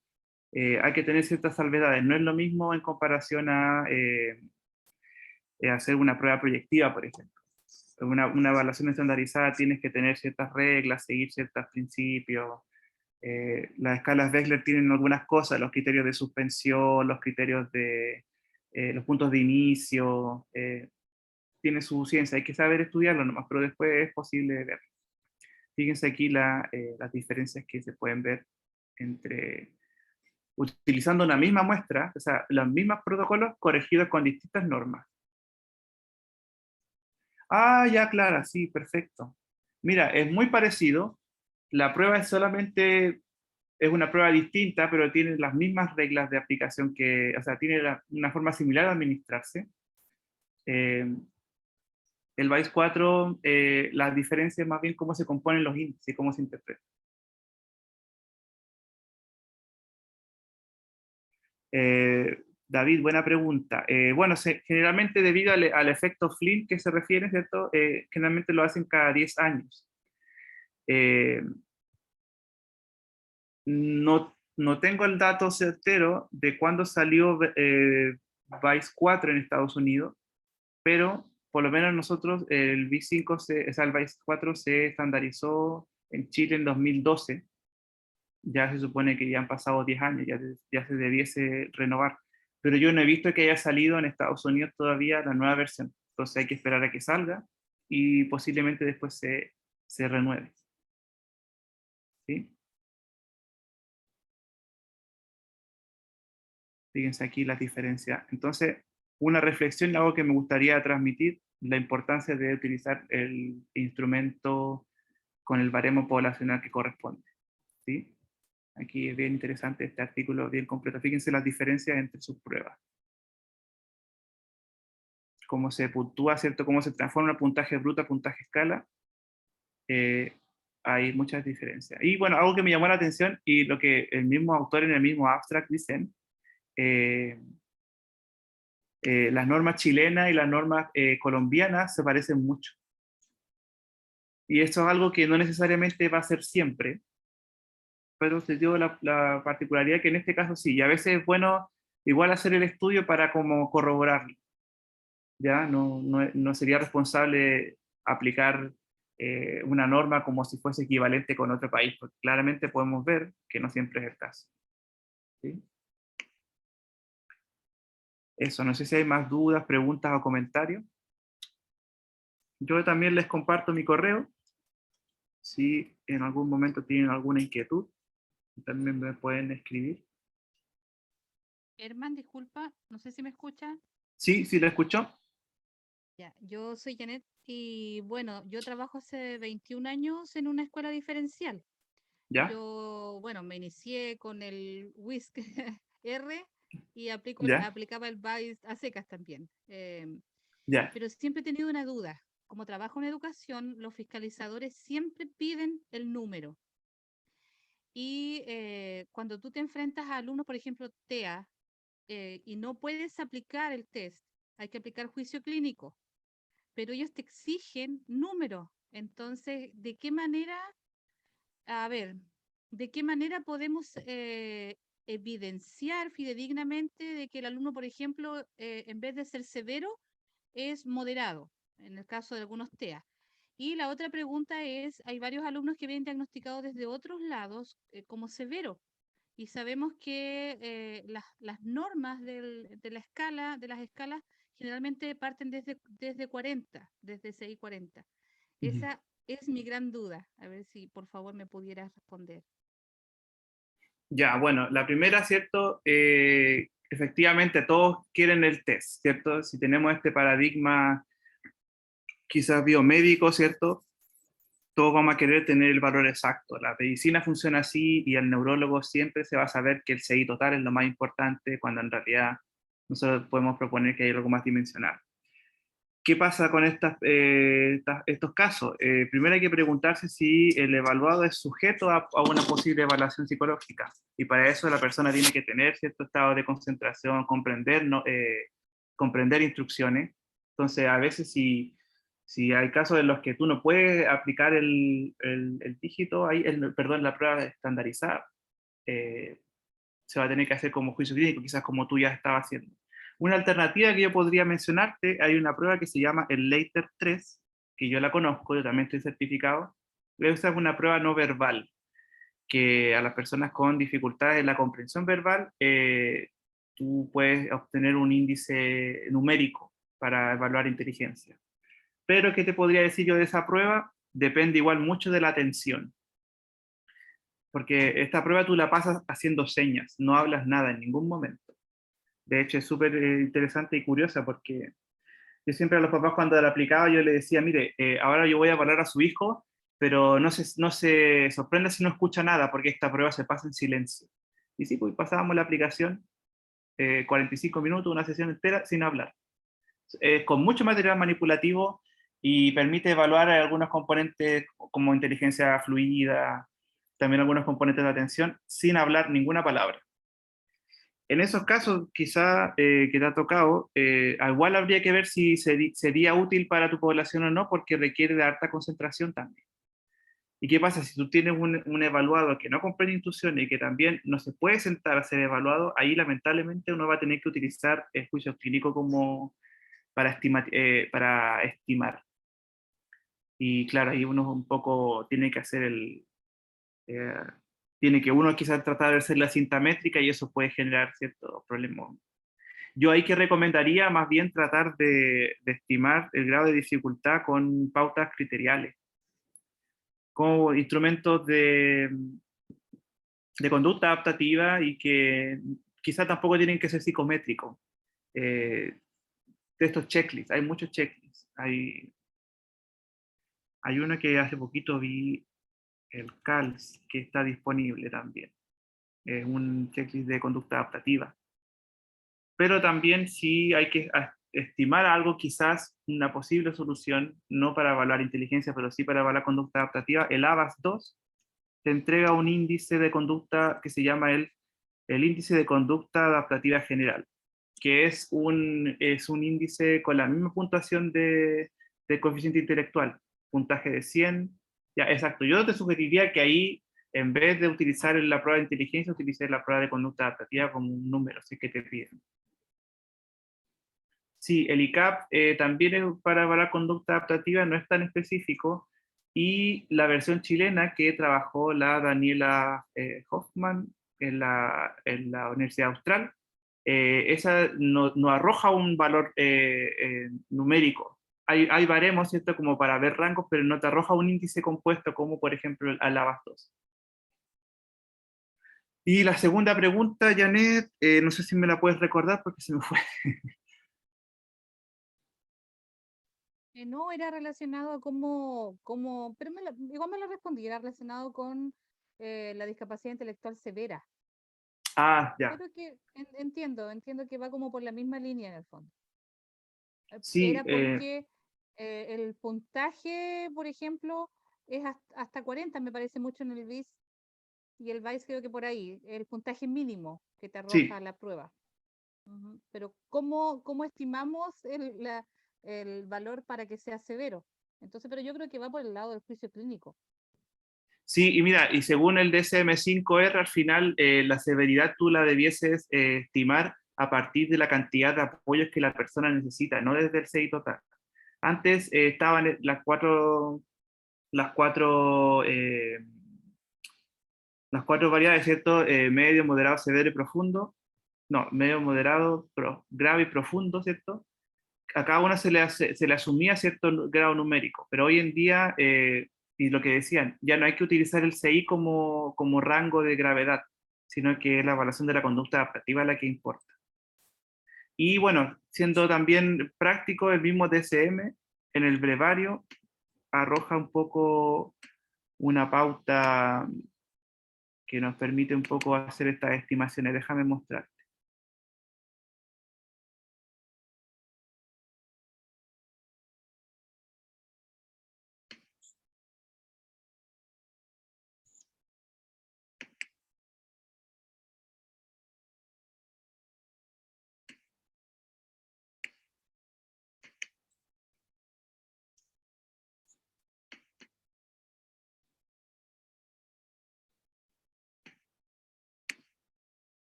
Hay que tener ciertas salvedades. No es lo mismo en comparación a hacer una prueba proyectiva, por ejemplo. Una evaluación estandarizada tienes que tener ciertas reglas, seguir ciertos principios. Las escalas Wechsler tienen algunas cosas, los criterios de suspensión, los criterios de los puntos de inicio. Tiene su ciencia, hay que saber estudiarlo nomás, pero después es posible ver. Fíjense aquí las diferencias que se pueden ver entre utilizando una misma muestra, o sea, los mismos protocolos corregidos con distintas normas. Ah, ya, Clara, sí, perfecto. Mira, es muy parecido. La prueba es solamente, es una prueba distinta, pero tiene las mismas reglas de aplicación que, o sea, tiene una forma similar de administrarse. Eh, el BICE 4, la diferencia es más bien cómo se componen los índices, cómo se interpretan. David, buena pregunta. Bueno, generalmente debido al efecto Flynn que se refiere, ¿cierto? Generalmente lo hacen cada 10 años. Eh, no tengo el dato certero de cuándo salió Vice 4 en Estados Unidos, pero por lo menos nosotros el V5, o sea, el Vice 4 se estandarizó en Chile en 2012. Ya se supone que ya han pasado 10 años, ya se debiese renovar. Pero yo no he visto que haya salido en Estados Unidos todavía la nueva versión. Entonces hay que esperar a que salga y posiblemente después se renueve. ¿Sí? Fíjense aquí las diferencias. Entonces, una reflexión, algo que me gustaría transmitir, la importancia de utilizar el instrumento con el baremo poblacional que corresponde, ¿sí? Aquí es bien interesante este artículo, bien completo. Fíjense las diferencias entre sus pruebas. Cómo se puntúa, ¿cierto? Cómo se transforma el puntaje bruto a puntaje escala. Hay muchas diferencias. Y bueno, algo que me llamó la atención y lo que el mismo autor en el mismo abstract dicen, las normas chilenas y las normas colombianas se parecen mucho. Y eso es algo que no necesariamente va a ser siempre, pero se dio la particularidad que en este caso sí, y a veces es bueno igual hacer el estudio para como corroborarlo. ¿Ya? No sería responsable aplicar una norma como si fuese equivalente con otro país, porque claramente podemos ver que no siempre es el caso. ¿Sí? Eso, no sé si hay más dudas, preguntas o comentarios. Yo también les comparto mi correo. Si en algún momento tienen alguna inquietud, también me pueden escribir. Herman, disculpa, no sé si me escucha. Sí, sí, lo escuchó. Ya, yo soy Janet y bueno, yo trabajo hace 21 años en una escuela diferencial. ¿Ya? Yo, bueno, me inicié con el WISC R y ¿Ya? aplicaba el BAIS a secas también. ¿Ya? Pero siempre he tenido una duda. Como trabajo en educación, los fiscalizadores siempre piden el número. Y cuando tú te enfrentas a alumnos, por ejemplo, TEA, y no puedes aplicar el test, hay que aplicar juicio clínico, pero ellos te exigen números. Entonces, ¿de qué manera, a ver, de qué manera podemos evidenciar fidedignamente de que el alumno, por ejemplo, en vez de ser severo, es moderado, en el caso de algunos TEA? Y la otra pregunta es, hay varios alumnos que vienen diagnosticados desde otros lados como severo. Y sabemos que las normas de la escala, de las escalas, generalmente parten desde 40, desde 6,40. Ujú. Esa es mi gran duda. A ver si por favor me pudieras responder. Ya, bueno, la primera, ¿cierto? Efectivamente, todos quieren el test, ¿cierto? Si tenemos este paradigma quizás biomédico, ¿cierto? Todos vamos a querer tener el valor exacto. La medicina funciona así y el neurólogo siempre se va a saber que el CI total es lo más importante, cuando en realidad nosotros podemos proponer que hay algo más dimensional. ¿Qué pasa con estos casos? Primero hay que preguntarse si el evaluado es sujeto a una posible evaluación psicológica. Y para eso la persona tiene que tener cierto estado de concentración, comprender, comprender instrucciones. Entonces, a veces si hay casos en los que tú no puedes aplicar el dígito, perdón, la prueba estandarizada, eh, se va a tener que hacer como juicio clínico, quizás como tú ya estabas haciendo. Una alternativa que yo podría mencionarte, hay una prueba que se llama el Leiter 3, que yo la conozco, yo también estoy certificado. Esa es una prueba no verbal, que a las personas con dificultades en la comprensión verbal, tú puedes obtener un índice numérico para evaluar inteligencia. Pero, ¿qué te podría decir yo de esa prueba? Depende igual mucho de la atención. Porque esta prueba tú la pasas haciendo señas, no hablas nada en ningún momento. De hecho, es súper interesante y curiosa porque yo siempre a los papás cuando la aplicaba yo le decía, mire, ahora yo voy a evaluar a su hijo, pero no se sorprenda si no escucha nada porque esta prueba se pasa en silencio. Y sí, pues pasábamos la aplicación 45 minutos, una sesión entera sin hablar. Con mucho material manipulativo y permite evaluar algunos componentes como inteligencia fluida, también algunos componentes de atención, sin hablar ninguna palabra. En esos casos, quizá que te ha tocado, igual habría que ver si sería útil para tu población o no, porque requiere de alta concentración también. ¿Y qué pasa? Si tú tienes un evaluado que no comprende instrucciones y que también no se puede sentar a ser evaluado, ahí lamentablemente uno va a tener que utilizar el juicio clínico como para estimar. Y claro, ahí uno un poco tiene que hacer eh, tiene que uno quizás tratar de hacer la cinta métrica y eso puede generar ciertos problemas. Yo ahí que recomendaría más bien tratar de estimar el grado de dificultad con pautas criteriales, como instrumentos de conducta adaptativa y que quizá tampoco tienen que ser psicométricos. De estos checklists, hay muchos checklists. Hay uno que hace poquito vi, el CALS, que está disponible también. Es un checklist de conducta adaptativa. Pero también sí hay que estimar algo, quizás una posible solución, no para evaluar inteligencia, pero sí para evaluar conducta adaptativa. El ABAS-2 te entrega un índice de conducta que se llama el índice de conducta adaptativa general, que es un índice con la misma puntuación de coeficiente intelectual, puntaje de 100. Ya, exacto. Yo te sugeriría que ahí, en vez de utilizar la prueba de inteligencia, utilices la prueba de conducta adaptativa como un número, así que te piden. Sí, el ICAP también es para evaluar conducta adaptativa, no es tan específico, y la versión chilena que trabajó la Daniela Hoffman en la Universidad Austral, esa no arroja un valor numérico. Hay baremos, ¿cierto?, como para ver rangos, pero no te arroja un índice compuesto como, por ejemplo, el ABAS-2. Y la segunda pregunta, Janet, no sé si me la puedes recordar porque se me fue. No, era relacionado a pero igual me lo respondí, era relacionado con la discapacidad intelectual severa. Ah, ya. Pero que entiendo que va como por la misma línea en el fondo. Sí, Era porque el puntaje, por ejemplo, es hasta 40, me parece mucho en el BIS, y el BIS creo que por ahí, el puntaje mínimo que te sí. arroja la prueba. Ujú. Pero ¿cómo estimamos el valor para que sea severo? Entonces, pero yo creo que va por el lado del juicio clínico. Sí, y mira, y según el DSM-5R, al final la severidad tú la debieses estimar a partir de la cantidad de apoyos que la persona necesita, no desde el CI total. Antes estaban las cuatro, eh, las cuatro variables, ¿cierto? Medio, moderado, severo y profundo. No, medio, moderado, grave y profundo, ¿cierto? A cada una se le asumía cierto grado numérico, pero hoy en día, y lo que decían, ya no hay que utilizar el CI como rango de gravedad, sino que es la evaluación de la conducta adaptativa la que importa. Y bueno, siendo también práctico, el mismo DSM en el brevario arroja un poco una pauta que nos permite un poco hacer estas estimaciones. Déjame mostrar.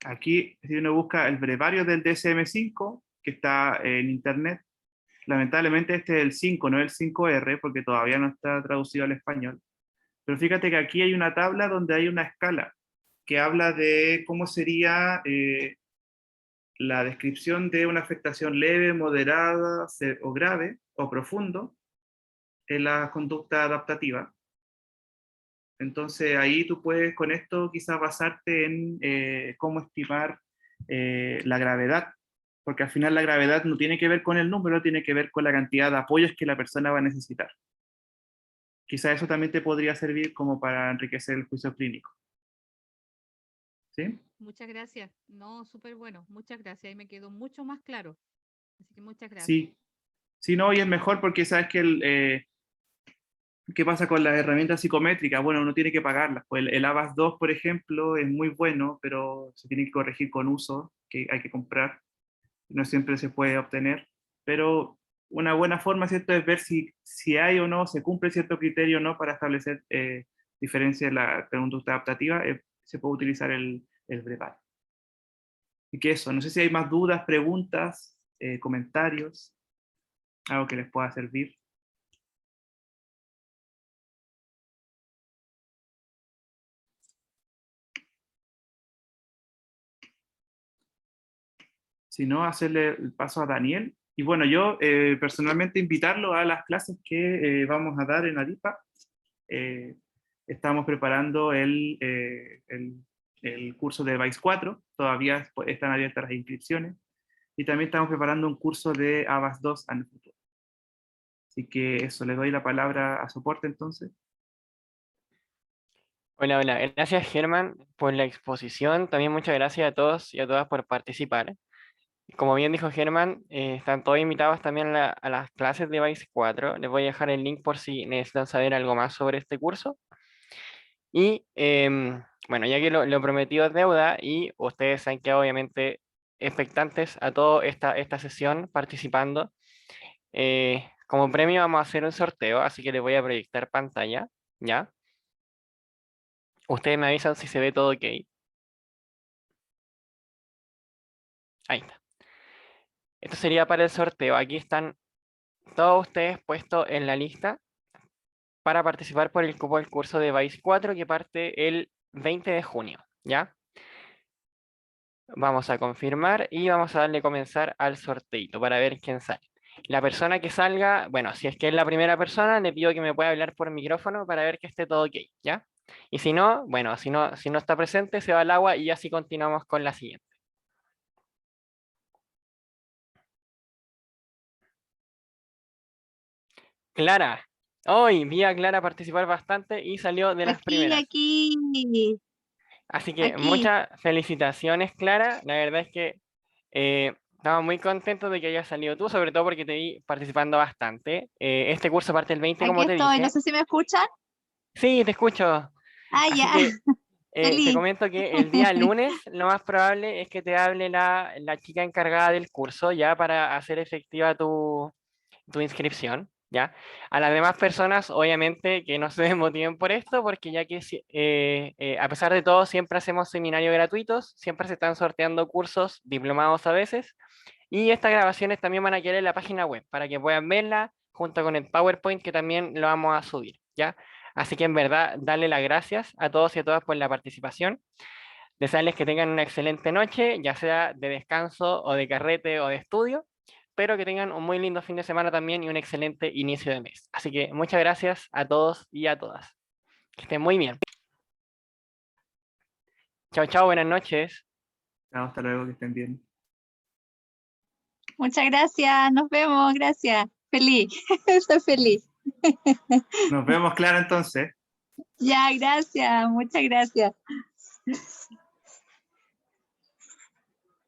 Aquí, si uno busca el brevario del DSM-5, que está en internet, lamentablemente este es el 5, no el 5R, porque todavía no está traducido al español. Pero fíjate que aquí hay una tabla donde hay una escala que habla de cómo sería la descripción de una afectación leve, moderada o grave o profundo en la conducta adaptativa. Entonces ahí tú puedes con esto quizás basarte en cómo estimar la gravedad, porque al final la gravedad no tiene que ver con el número, tiene que ver con la cantidad de apoyos que la persona va a necesitar. Quizás eso también te podría servir como para enriquecer el juicio clínico. ¿Sí? Muchas gracias. No, súper bueno. Muchas gracias. Ahí me quedó mucho más claro. Así que muchas gracias. Sí. Sí, no, y es mejor porque sabes que ¿qué pasa con las herramientas psicométricas? Bueno, uno tiene que pagarlas. Pues el ABAS-2, por ejemplo, es muy bueno, pero se tiene que corregir con uso, que hay que comprar. No siempre se puede obtener. Pero una buena forma, ¿cierto?, es ver si hay o no, se cumple cierto criterio o no para establecer diferencia en la conducta adaptativa. Se puede utilizar el brevario. Y que eso, no sé si hay más dudas, preguntas, comentarios, algo que les pueda servir. Si no, hacerle el paso a Daniel. Y bueno, yo personalmente invitarlo a las clases que vamos a dar en Aripa. Eh, Estamos preparando el curso de VICE 4, todavía están abiertas las inscripciones. Y también estamos preparando un curso de ABAS 2 en el futuro. Así que eso, le doy la palabra a soporte entonces. Hola, hola. Gracias, Germán, por la exposición. También muchas gracias a todos y a todas por participar. Como bien dijo Germán, están todos invitados también a las clases de Vice 4. Les voy a dejar el link por si necesitan saber algo más sobre este curso. Y bueno, ya que lo prometido es deuda y ustedes se han quedado obviamente expectantes a toda esta sesión participando, como premio vamos a hacer un sorteo, así que les voy a proyectar pantalla, ¿ya? Ustedes me avisan si se ve todo ok. Ahí está. Esto sería para el sorteo. Aquí están todos ustedes puestos en la lista para participar por el cupo del curso de Vice 4 que parte el 20 de junio, ¿ya? Vamos a confirmar y vamos a darle comenzar al sorteito para ver quién sale. La persona que salga, bueno, si es que es la primera persona, le pido que me pueda hablar por micrófono para ver que esté todo ok, ¿ya? Y si no, bueno, si no está presente, se va al agua y así continuamos con la siguiente. Clara. Hoy vi a Clara participar bastante y salió de las Aquí, primeras. aquí, Así que aquí. muchas felicitaciones, Clara. La verdad es que estamos muy contentos de que hayas salido tú, sobre todo porque te vi participando bastante. Este curso parte el 20, Aquí como te estoy. No dije. sé si me escuchan. Sí, te escucho. Ah, Así ya. que te Feliz. comento que el día lunes lo más probable es que te hable la chica encargada del curso ya para hacer efectiva tu inscripción, ¿ya? A las demás personas, obviamente, que no se desmotiven por esto, porque ya que a pesar de todo, siempre hacemos seminarios gratuitos, siempre se están sorteando cursos diplomados a veces, y estas grabaciones también van a quedar en la página web para que puedan verla junto con el PowerPoint que también lo vamos a subir, ¿ya? Así que en verdad, darle las gracias a todos y a todas por la participación. Desearles que tengan una excelente noche, ya sea de descanso o de carrete o de estudio, pero que tengan un muy lindo fin de semana también y un excelente inicio de mes. Así que muchas gracias a todos y a todas. Que estén muy bien. Chao, chao, buenas noches. Chao, hasta luego, que estén bien. Muchas gracias. Nos vemos. Gracias. Feliz. Estoy feliz. Nos vemos, Clara, entonces. Ya, gracias. Muchas gracias.